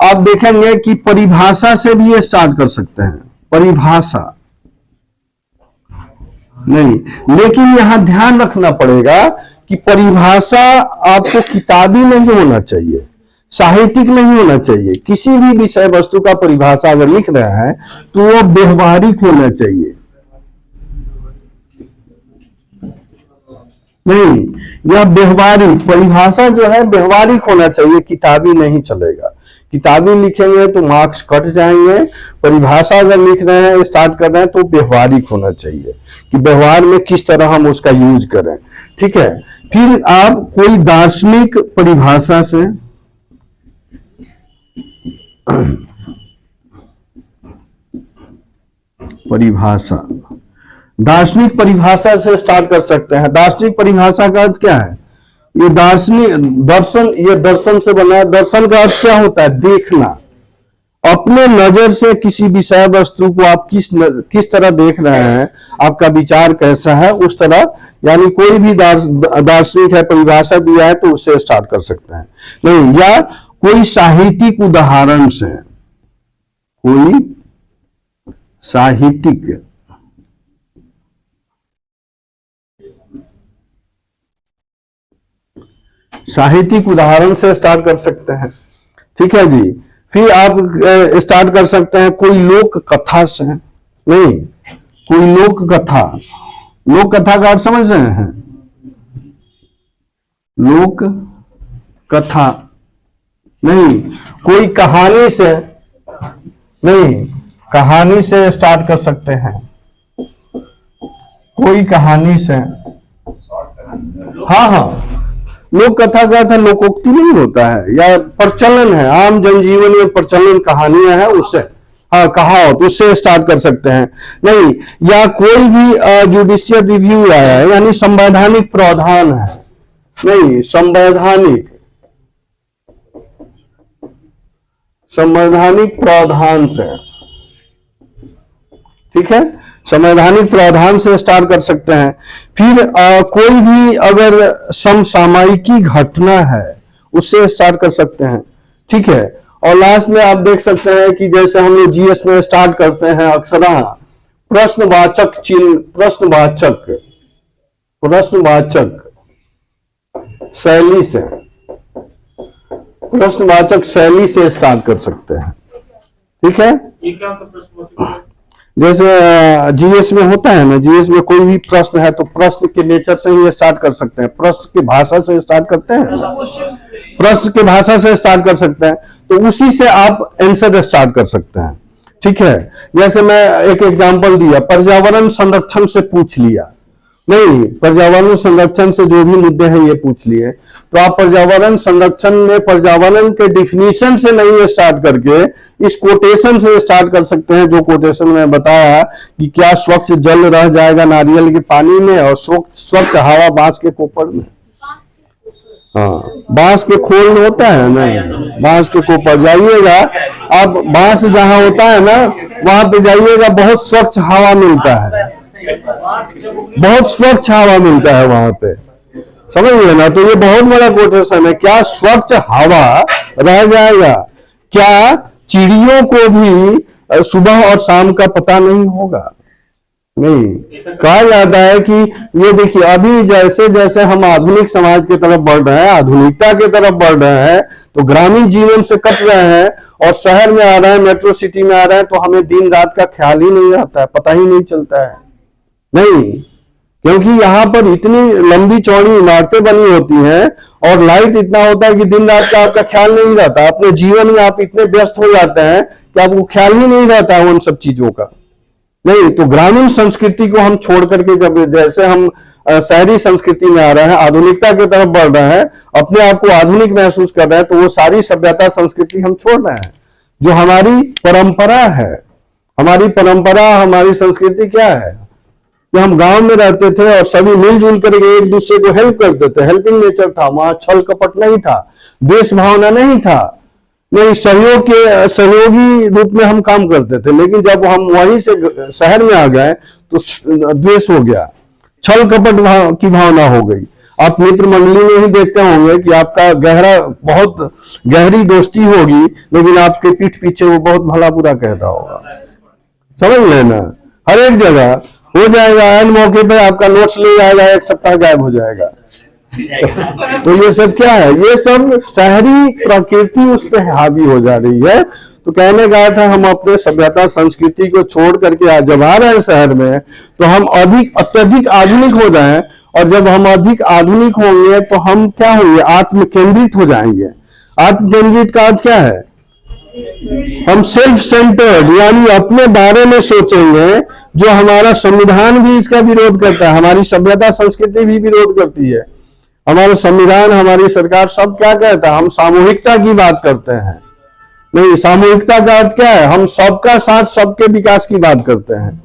आप देखेंगे कि परिभाषा से भी ये स्टार्ट कर सकते हैं, परिभाषा नहीं, लेकिन यहां ध्यान रखना पड़ेगा कि परिभाषा आपको किताबी नहीं होना चाहिए, साहित्यिक नहीं होना चाहिए। किसी भी विषय वस्तु का परिभाषा अगर लिख रहा है तो वो व्यवहारिक होना चाहिए। नहीं, यह व्यवहारिक परिभाषा जो है व्यवहारिक होना चाहिए, किताबी नहीं चलेगा। किताबी लिखेंगे तो मार्क्स कट जाएंगे। परिभाषा अगर लिख रहे हैं, स्टार्ट कर रहे हैं, तो व्यवहारिक होना चाहिए कि व्यवहार में किस तरह हम उसका यूज करें। ठीक है, फिर आप कोई दार्शनिक परिभाषा से परिभाषा, दार्शनिक परिभाषा से स्टार्ट कर सकते हैं। दार्शनिक परिभाषा का अर्थ क्या है? ये दार्शनिक दर्शन, ये दर्शन से बना है। दर्शन का अर्थ क्या होता है? देखना। अपने नजर से किसी विषय वस्तु को आप किस तरह देख रहे हैं, आपका विचार कैसा है, उस तरह, यानी कोई भी दार्शनिक है, परिभाषा दिया है तो उससे स्टार्ट कर सकते हैं। नहीं, या कोई साहित्यिक उदाहरण से, कोई साहित्यिक उदाहरण से स्टार्ट कर सकते हैं। ठीक है जी। फिर आप स्टार्ट कर सकते हैं कोई लोक कथा से। नहीं, कोई लोक कथा, लोक कथा का अर्थ समझ रहे हैं? लोक कथा नहीं, कोई कहानी से, नहीं, कहानी से स्टार्ट कर सकते हैं, कोई कहानी से। हाँ हाँ, लोक कथा का अर्थ लोकोक्ति नहीं होता है, या प्रचलन है, आम जनजीवन में प्रचलन कहानियां हैं, उससे, हाँ, कहावत, उससे स्टार्ट कर सकते हैं। नहीं, या कोई भी जुडिशियल रिव्यू आया है, यानी संवैधानिक प्रावधान है। नहीं, संवैधानिक प्रावधान से। ठीक है, संवैधानिक प्रावधान से स्टार्ट कर सकते हैं। फिर कोई भी अगर समसामयिकी घटना है, उससे स्टार्ट कर सकते हैं। ठीक है, और लास्ट में आप देख सकते हैं कि जैसे हम लोग जीएस में स्टार्ट करते हैं अक्सरहा प्रश्नवाचक चिन्ह, प्रश्नवाचक शैली से, प्रश्नवाचक शैली से स्टार्ट कर सकते हैं। ठीक है, ये क्या होता है प्रश्नवाचक? जैसे जीएस में होता है ना, जीएस में कोई भी प्रश्न है तो प्रश्न के नेचर से ही स्टार्ट कर सकते हैं, प्रश्न की भाषा से स्टार्ट करते हैं, प्रश्न की भाषा से स्टार्ट कर सकते हैं, तो उसी से आप आंसर स्टार्ट कर सकते हैं। ठीक है, जैसे मैं एक एग्जांपल दिया, पर्यावरण संरक्षण से पूछ लिया। नहीं, पर्यावरण संरक्षण से जो भी मुद्दे हैं ये पूछ लिए, तो आप पर्यावरण संरक्षण में पर्यावरण के डिफिनीशन से नहीं स्टार्ट करके इस कोटेशन से स्टार्ट कर सकते हैं, जो कोटेशन में बताया कि क्या स्वच्छ जल रह जाएगा नारियल के पानी में, और स्वच्छ हवा बांस के कोपर में। हाँ, बांस के खोल में होता है ना, बांस के कोपर जाइएगा आप, बांस जहां होता है ना वहां पे जाइएगा, बहुत स्वच्छ हवा मिलता है, बहुत स्वच्छ हवा मिलता है वहां पे, समझ गए ना। तो ये बहुत बड़ा कोटेशन है, क्या स्वच्छ हवा रह जाएगा, क्या चिड़ियों को भी सुबह और शाम का पता नहीं होगा? नहीं, कहा जाता है कि ये देखिए, अभी जैसे जैसे हम आधुनिक समाज की तरफ बढ़ रहे हैं, आधुनिकता की तरफ बढ़ रहे हैं, तो ग्रामीण जीवन से कट रहे हैं और शहर में आ रहे हैं, मेट्रो सिटी में आ रहे हैं, तो हमें दिन रात का ख्याल ही नहीं आता है, पता ही नहीं चलता है। नहीं, क्योंकि यहाँ पर इतनी लंबी चौड़ी इमारतें बनी होती हैं और लाइट इतना होता है कि दिन रात का आपका ख्याल नहीं रहता, अपने जीवन में आप इतने व्यस्त हो जाते हैं कि आपको ख्याल ही नहीं रहता है उन सब चीजों का। नहीं, तो ग्रामीण संस्कृति को हम छोड़ करके जब जैसे हम शहरी संस्कृति में आ रहे हैं, आधुनिकता की तरफ बढ़ रहे हैं, अपने आप को आधुनिक महसूस कर रहे हैं, तो वो सारी सभ्यता संस्कृति हम छोड़ रहे हैं। जो हमारी परंपरा है, हमारी परंपरा, हमारी संस्कृति क्या है कि हम गांव में रहते थे और सभी मिलजुल करके एक दूसरे को हेल्प करते थे, हेल्पिंग नेचर था, वहां छल कपट नहीं था, देश भावना नहीं था, नहीं, सहयोगी रूप में हम काम करते थे। लेकिन जब हम वहीं से शहर में आ गए तो द्वेष हो गया, छल कपट की भावना हो गई। आप मित्र मंडली में ही देखते होंगे कि आपका बहुत गहरी दोस्ती होगी, लेकिन आपके पीठ पीछे वो बहुत भला बुरा कहता होगा। समझ लेना, हर एक जगह हो जाएगा, ऐन मौके पे आपका नोट्स ले जाएगा, एक सप्ताह गायब हो जाएगा। तो ये सब क्या है? ये सब शहरी प्रकृति उस पर हावी हो जा रही है। तो कहने का अर्थ है, हम अपने सभ्यता संस्कृति को छोड़ करके आज जब आ रहे हैं शहर में, तो हम अत्यधिक आधुनिक हो जाएं, और जब हम अधिक आधुनिक होंगे तो हम क्या होंगे? आत्म केंद्रित हो जाएंगे। आत्म केंद्रित का अर्थ क्या है? हम सेल्फ सेंटर्ड, यानी अपने बारे में सोचेंगे। जो हमारा संविधान भी इसका विरोध करता है, हमारी सभ्यता संस्कृति भी विरोध करती है। हमारा संविधान, हमारी सरकार सब क्या कहता है? हम सामूहिकता की बात करते हैं। नहीं, सामूहिकता का अर्थ क्या है? हम सबका साथ सबके विकास की बात करते हैं।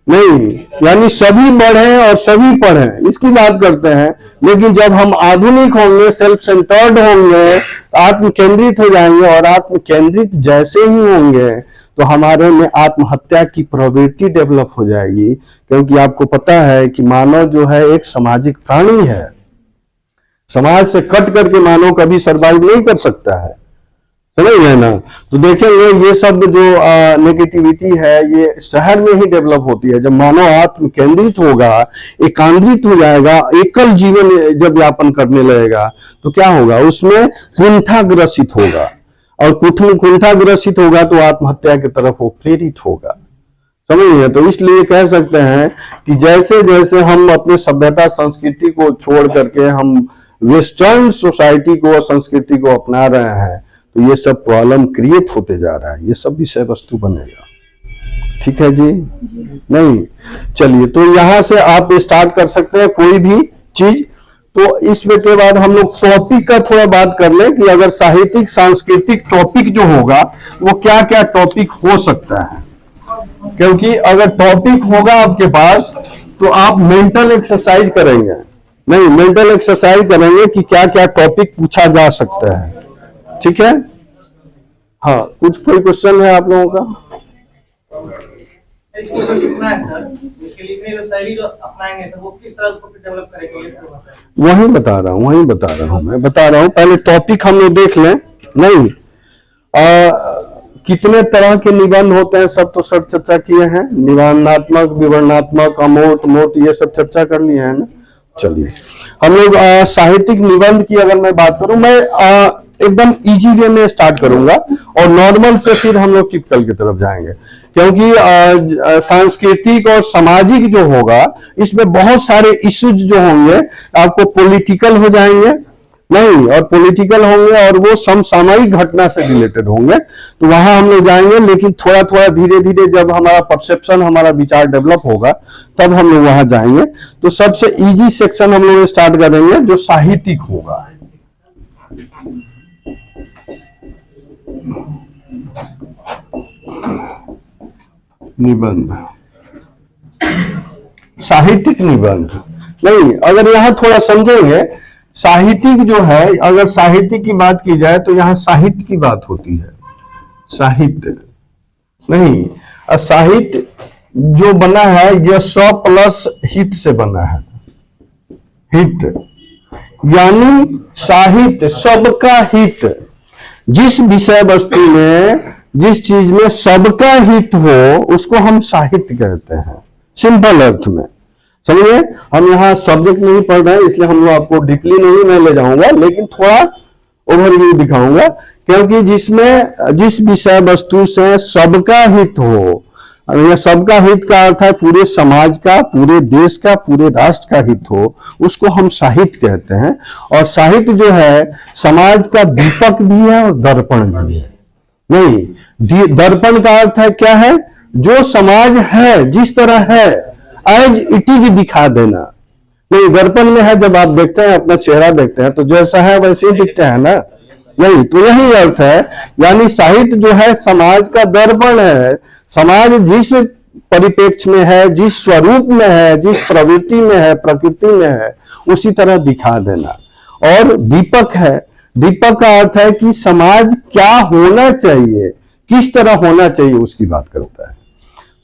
नहीं, यानी सभी बढ़े और सभी पढ़े, इसकी बात करते हैं। लेकिन जब हम आधुनिक होंगे, सेल्फ सेंटर्ड होंगे, आत्म केंद्रित हो जाएंगे, और आत्म केंद्रित जैसे ही होंगे तो हमारे में आत्महत्या की प्रवृत्ति डेवलप हो जाएगी। क्योंकि आपको पता है कि मानव जो है एक सामाजिक प्राणी है। समाज से कट करके मानव कभी सर्वाइव नहीं कर सकता है। समझ गए ना? तो देखेंगे ये सब जो नेगेटिविटी है ये शहर में ही डेवलप होती है। जब मानव आत्म केंद्रित होगा, एकांतरित हो जाएगा, एकल जीवन जब यापन करने लगेगा, तो क्या होगा? उसमें कुंठाग्रसित होगा, और कुंठाग्रसित होगा तो आत्महत्या की तरफ वो प्रेरित होगा। समझिए? तो इसलिए कह सकते हैं कि जैसे जैसे हम अपने सभ्यता संस्कृति को छोड़ करके हम वेस्टर्न सोसाइटी को और संस्कृति को अपना रहे हैं, तो ये सब प्रॉब्लम क्रिएट होते जा रहा है। ये सब विषय वस्तु बनेगा। ठीक है जी? नहीं, चलिए, तो यहां से आप स्टार्ट कर सकते हैं कोई भी चीज। तो इसमें के बाद हम लोग टॉपिक का थोड़ा बात कर लें कि अगर साहित्यिक सांस्कृतिक टॉपिक जो होगा वो क्या क्या टॉपिक हो सकता है। क्योंकि अगर टॉपिक होगा आपके पास तो आप मेंटल एक्सरसाइज करेंगे। नहीं, मेंटल एक्सरसाइज करेंगे कि क्या क्या टॉपिक पूछा जा सकता है। ठीक है? हाँ, कोई क्वेश्चन है आप लोगों का? कितना है सर? इसके लिखने की शैली जो अपनाएंगे सर, वो किस तरह उसको डेवलप करेंगे, ये सब बताएं। वही बता रहा हूँ। पहले टॉपिक हम लोग देख लें। नहीं, कितने तरह के निबंध होते हैं सब तो सब चर्चा किए हैं। निबंधात्मक, विवरणात्मक, अमूर्त, मूर्त, ये सब चर्चा कर लिए हैं ना। चलिए, हम लोग साहित्यिक निबंध की अगर मैं बात करूं, मैं एकदम इजी वे में स्टार्ट करूंगा और नॉर्मल से फिर हम लोग टिपिकल की तरफ जाएंगे। क्योंकि सांस्कृतिक और सामाजिक जो होगा इसमें बहुत सारे इश्यूज जो होंगे आपको पॉलिटिकल हो जाएंगे। नहीं, और पॉलिटिकल होंगे और वो समसामयिक घटना से रिलेटेड होंगे, तो वहां हम लोग जाएंगे। लेकिन थोड़ा थोड़ा धीरे धीरे जब हमारा परसेप्शन, हमारा विचार डेवलप होगा तब हम लोग वहां जाएंगे। तो सबसे इजी सेक्शन हम लोग स्टार्ट करेंगे जो साहित्यिक होगा। निबंध, साहित्यिक निबंध। नहीं, अगर यहां थोड़ा समझेंगे, साहित्यिक जो है, अगर साहित्य की बात की जाए तो यहां साहित्य की बात होती है। साहित्य नहीं, साहित्य जो बना है यह स प्लस हित से बना है। हित यानी साहित्य सबका हित। जिस विषय वस्तु में, जिस चीज में सबका हित हो उसको हम साहित्य कहते हैं, सिंपल अर्थ में। समझिए, हम यहाँ सब्जेक्ट नहीं पढ़ रहे हैं इसलिए हम लोग आपको डीपली नहीं मैं ले जाऊंगा, लेकिन थोड़ा ओवरव्यू दिखाऊंगा। क्योंकि जिस विषय वस्तु से सबका हित हो, यह सबका हित का अर्थ है पूरे समाज का, पूरे देश का, पूरे राष्ट्र का हित हो, उसको हम साहित्य कहते हैं। और साहित्य जो है समाज का दीपक भी है और दर्पण भी है। नहीं, दर्पण का अर्थ है क्या है? जो समाज है जिस तरह है एज इट इज दिखा देना। नहीं, दर्पण में है जब आप देखते हैं अपना चेहरा देखते हैं तो जैसा है वैसे ही दिखता है ना। नहीं, तो यही अर्थ है। यानी साहित्य जो है समाज का दर्पण है। समाज जिस परिप्रेक्ष्य में है, जिस स्वरूप में है, जिस प्रवृत्ति में है, प्रकृति में है, उसी तरह दिखा देना। और दीपक है, दीपक का अर्थ है कि समाज क्या होना चाहिए, किस तरह होना चाहिए उसकी बात करता है।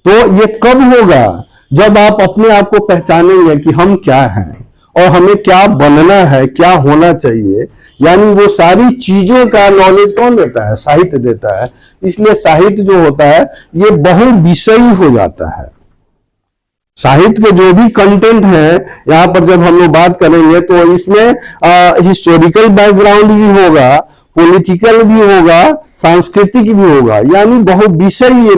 तो ये कब होगा? जब आप अपने आप को पहचानेंगे कि हम क्या हैं और हमें क्या बनना है, क्या होना चाहिए, यानी वो सारी चीजों का नॉलेज कौन देता है? साहित्य देता है। इसलिए साहित्य जो होता है ये बहुविषयी हो जाता है। साहित्य के जो भी कंटेंट है, यहाँ पर जब हम लोग बात करेंगे तो इसमें हिस्टोरिकल बैकग्राउंड भी होगा, पॉलिटिकल भी होगा, सांस्कृतिक भी होगा, यानी बहुविषयी ये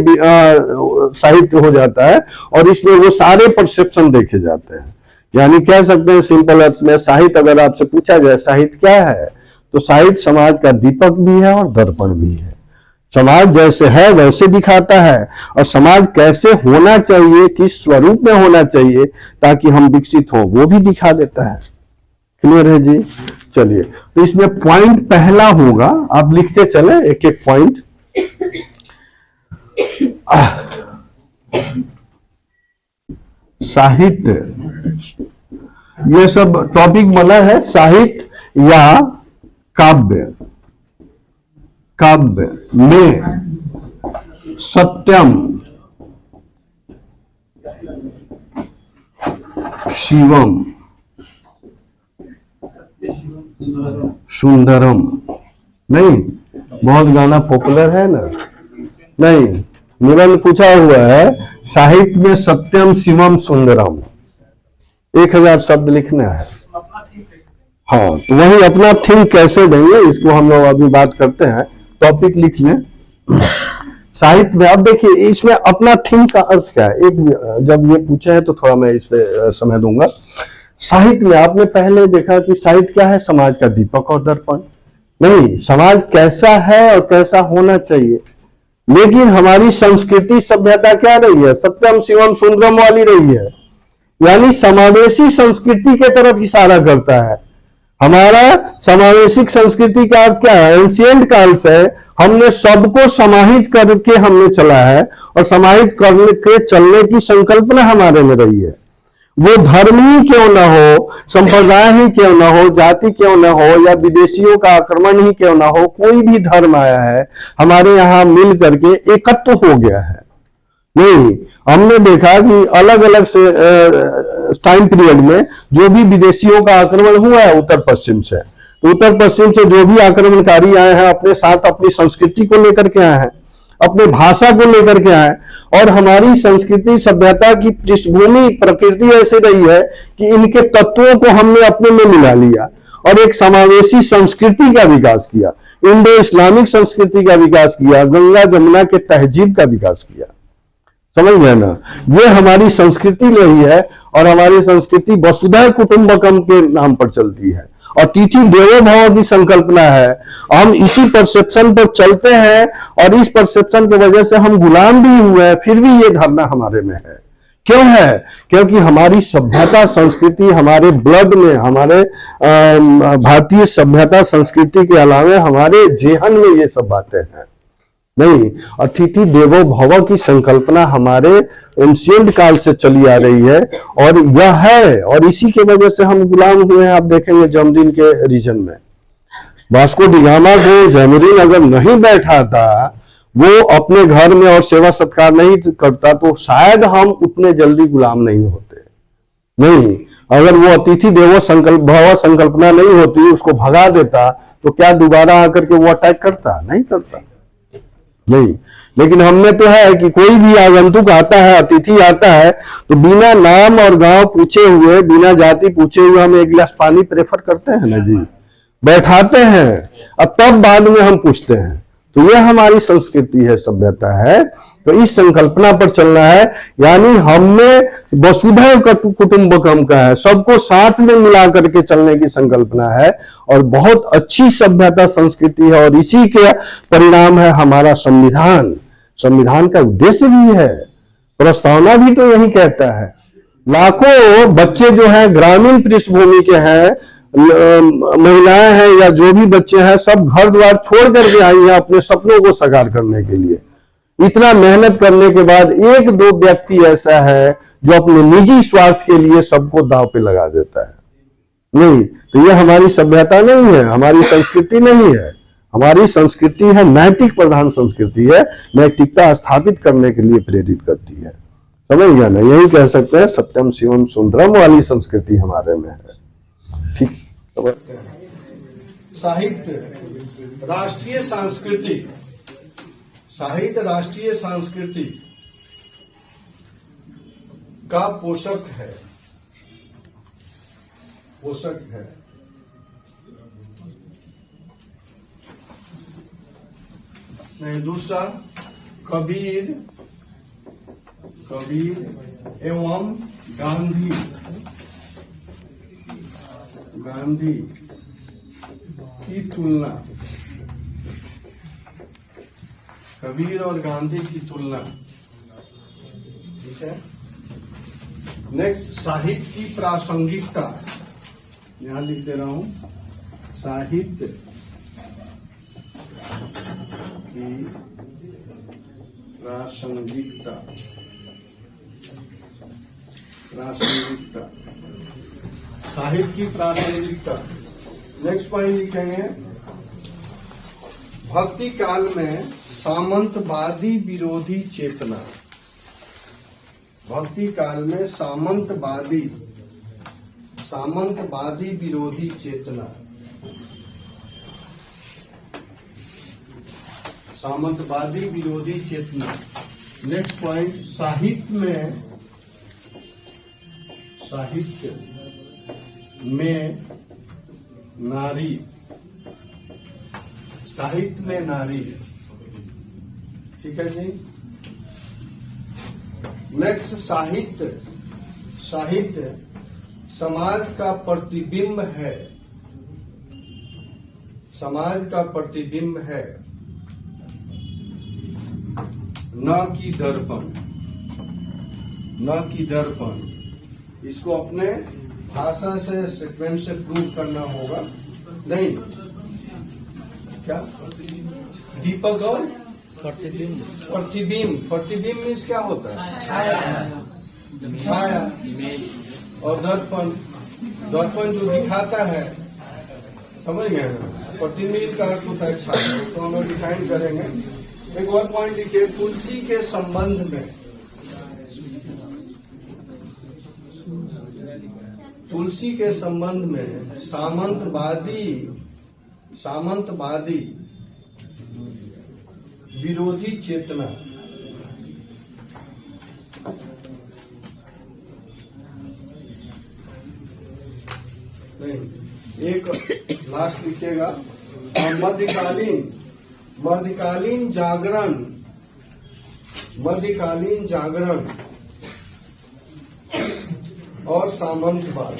साहित्य हो जाता है। और इसमें वो सारे परसेप्शन देखे जाते हैं। यानी कह सकते हैं सिंपल अर्थ में, साहित्य अगर आपसे पूछा जाए साहित्य क्या है, तो साहित्य समाज का दीपक भी है और दर्पण भी है। समाज जैसे है वैसे दिखाता है, और समाज कैसे होना चाहिए, किस स्वरूप में होना चाहिए ताकि हम विकसित हो, वो भी दिखा देता है। क्लियर है जी? चलिए, तो इसमें पॉइंट पहला होगा, आप लिखते चले एक एक पॉइंट। साहित्य, ये सब टॉपिक बना है साहित्य या काव्य। काव्य में सत्यम शिवम सुंदरम, नहीं बहुत गाना पॉपुलर है ना? नहीं, निबंध पूछा हुआ है साहित्य में सत्यम शिवम सुंदरम, 1000 शब्द लिखना है। हाँ, तो वही अपना थीम कैसे देंगे इसको हम लोग अभी बात करते हैं। टॉपिक लिख लें साहित्य में। अब देखिए इसमें अपना थीम का अर्थ क्या है, एक जब ये पूछा है तो थोड़ा मैं इस पे समय दूंगा। साहित्य में आपने पहले देखा कि साहित्य क्या है? समाज का दीपक और दर्पण। नहीं, समाज कैसा है और कैसा होना चाहिए, लेकिन हमारी संस्कृति सभ्यता क्या रही है? सत्यम शिवम सुंदरम वाली रही है, यानी समावेशी संस्कृति के तरफ इशारा करता है। हमारा समावेशिक संस्कृति का अर्थ क्या है? एंशिएंट काल से हमने सबको समाहित करके हमने चला है, और समाहित करके चलने की संकल्पना हमारे में रही है। वो धर्म ही क्यों ना हो, संप्रदाय ही क्यों ना हो, जाति क्यों ना हो, या विदेशियों का आक्रमण ही क्यों ना हो, कोई भी धर्म आया है हमारे यहाँ मिल करके एकत्व हो गया है। नहीं, हमने देखा कि अलग अलग से टाइम पीरियड में जो भी विदेशियों का आक्रमण हुआ है उत्तर पश्चिम से, तो उत्तर पश्चिम से जो भी आक्रमणकारी आए हैं अपने साथ अपनी संस्कृति को लेकर के आए हैं, अपने भाषा को लेकर के आए, और हमारी संस्कृति सभ्यता की पृष्ठभूमि प्रकृति ऐसी रही है कि इनके तत्वों को हमने अपने में मिला लिया और एक समावेशी संस्कृति का विकास किया, इंडो इस्लामिक संस्कृति का विकास किया, गंगा जमुना के तहजीब का विकास किया। समझ गए ना? ये हमारी संस्कृति रही है, और हमारी संस्कृति वसुधैव कुटुंबकम के नाम पर चलती है, और अतिथि देवो भव की संकल्पना है। हम इसी परसेप्शन पर चलते हैं, और इस परसेप्शन की वजह से हम गुलाम भी हुए हैं, फिर भी ये धारणा हमारे में है। क्यों है? क्योंकि हमारी सभ्यता संस्कृति हमारे ब्लड में, हमारे भारतीय सभ्यता संस्कृति के अलावा हमारे जेहन में ये सब बातें हैं। नहीं, अतिथि देवो भव की संकल्पना हमारे एंशिएंट काल से चली आ रही है, और यह है, और इसी के वजह से हम गुलाम हुए हैं। आप देखेंगे जमदीन के रीजन में वास्को डी गामा को जैमरीन अगर नहीं बैठा था, वो अपने घर में और सेवा सत्कार नहीं करता, तो शायद हम उतने जल्दी गुलाम नहीं होते। नहीं, अगर वो अतिथि देवो भव संकल्पना नहीं होती, उसको भगा देता, तो क्या दोबारा आकर के वो अटैक करता? नहीं करता। नहीं, लेकिन हमें तो है कि कोई भी आगंतुक आता है, अतिथि आता है, तो बिना नाम और गांव पूछे हुए, बिना जाति पूछे हुए हम एक गिलास पानी प्रेफर करते हैं ना जी, बैठाते हैं, अब तब बाद में हम पूछते हैं। तो यह हमारी संस्कृति है, सभ्यता है। तो इस संकल्पना पर चलना है, यानी हमें वसुधैव कुटुंबकम का है, सबको साथ में मिला करके चलने की संकल्पना है, और बहुत अच्छी सभ्यता संस्कृति है, और इसी के परिणाम है हमारा संविधान। संविधान का उद्देश्य भी है, प्रस्तावना भी तो यही कहता है। लाखों बच्चे जो हैं ग्रामीण पृष्ठभूमि के हैं, महिलाएं हैं या जो भी बच्चे हैं, सब घर द्वार छोड़ करके आई हैं अपने सपनों को साकार करने के लिए। इतना मेहनत करने के बाद एक दो व्यक्ति ऐसा है जो अपने निजी स्वार्थ के लिए सबको दांव पे लगा देता है। नहीं, तो ये हमारी सभ्यता नहीं है, हमारी संस्कृति नहीं है। हमारी संस्कृति है नैतिक प्रधान संस्कृति है, नैतिकता स्थापित करने के लिए प्रेरित करती है। समझ गया ना? यही कह सकते हैं सत्यम शिवम सुंदरम वाली संस्कृति हमारे में है। ठीक। साहित्य राष्ट्रीय सांस्कृतिक, साहित्य राष्ट्रीय संस्कृति का पोषक है, पोषक है। नहीं, दूसरा कबीर, कबीर एवं गांधी, गांधी की तुलना, कबीर और गांधी की तुलना। ठीक है। नेक्स्ट, साहित्य की प्रासंगिकता, यहां लिख दे रहा हूं, साहित्य की प्रासंगिकता, प्रासंगिकता, साहित्य की प्रासंगिकता। नेक्स्ट पॉइंट लिखेंगे, भक्ति काल में सामंतवादी विरोधी चेतना, भक्ति काल में सामंतवादी, सामंतवादी विरोधी चेतना, सामंतवादी विरोधी चेतना। नेक्स्ट पॉइंट, साहित्य में, साहित्य में नारी, साहित्य में नारी। ठीक है जी। नेक्स्ट, साहित्य, साहित्य समाज का प्रतिबिंब है, समाज का प्रतिबिंब है, न कि दर्पण, न कि दर्पण। इसको अपने भाषा से, सीक्वेंस से प्रूव करना होगा। नहीं, क्या दीपक और प्रतिबिंब, प्रतिबिंब, प्रतिबिंब मीन्स क्या होता है? छाया, छाया। और दर्पण, दर्पण जो दिखाता है, समझ गए ना? प्रतिबिंब का अर्थ होता है छाया, तो हम लोग डिफाइन करेंगे। एक और पॉइंट लिखिए, तुलसी के संबंध में, तुलसी के संबंध में सामंतवादी, सामंतवादी विरोधी चेतना। नहीं, एक लास्ट लिखिएगा, मध्यकालीन, मध्यकालीन जागरण, मध्यकालीन जागरण और सामंतवाद,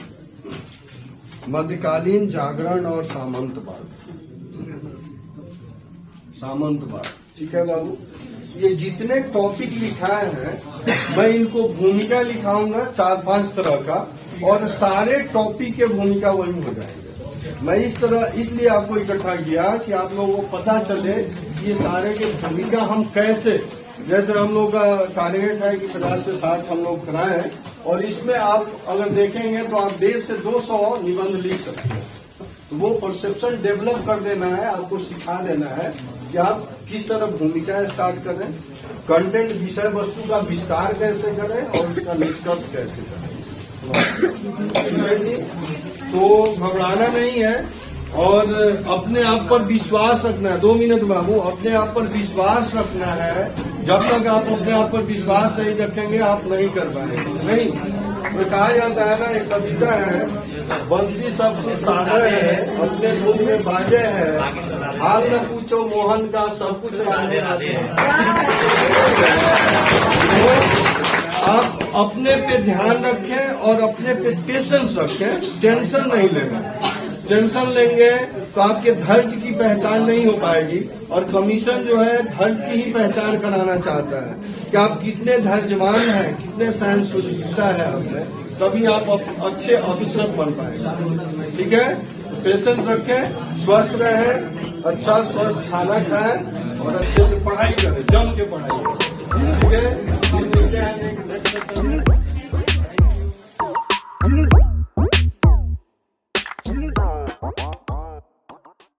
मध्यकालीन जागरण और सामंतवाद, सामंतवाद। ठीक है बाबू, ये जितने टॉपिक लिखाए हैं मैं इनको भूमिका लिखाऊंगा 4-5 तरह का, और सारे टॉपिक के भूमिका वही हो जाएंगे। मैं इस तरह इसलिए आपको इकट्ठा किया कि आप लोगों को पता चले ये सारे के भूमिका हम कैसे, जैसे हम लोग का टारगेट है कि 50 से 60 हम लोग कराएं, और इसमें आप अगर देखेंगे तो आप 150 से 200 निबंध लिख सकते हैं। तो वो परसेप्शन डेवलप कर देना है, आपको सिखा देना है कि आप किस तरह भूमिका स्टार्ट करें, कंटेंट विषय वस्तु का विस्तार कैसे करें और उसका निष्कर्ष कैसे करें। तो घबराना नहीं है और अपने आप पर विश्वास रखना है। 2 मिनट बाबू, अपने आप पर विश्वास रखना है। जब तक आप अपने आप पर विश्वास नहीं रखेंगे आप नहीं कर पाएंगे। नहीं तो कहा जाता है ना, एक कविता है, बंसी सब सुर सागर है, अपने धुन में बाजे है, हाल न पूछो मोहन का सब कुछ राधे राधे। आप अपने पे ध्यान रखें और अपने पे पेशेंस रखें, टेंशन नहीं लेना। टेंशन लेंगे तो आपके धैर्य की पहचान नहीं हो पाएगी, और कमीशन जो है धैर्य की ही पहचान कराना चाहता है कि आप कितने धैर्यवान हैं, कितने सहनशीलता है आप में, तभी आप अच्छे ऑफिसर बन पाएंगे। ठीक है, पेशेंस रखें, स्वस्थ रहें, अच्छा स्वस्थ खाना खाएं और अच्छे से पढ़ाई करें, जम के पढ़ाई करें। ठीक है, फिर मिलते हैं नेक्स्ट सेशन में।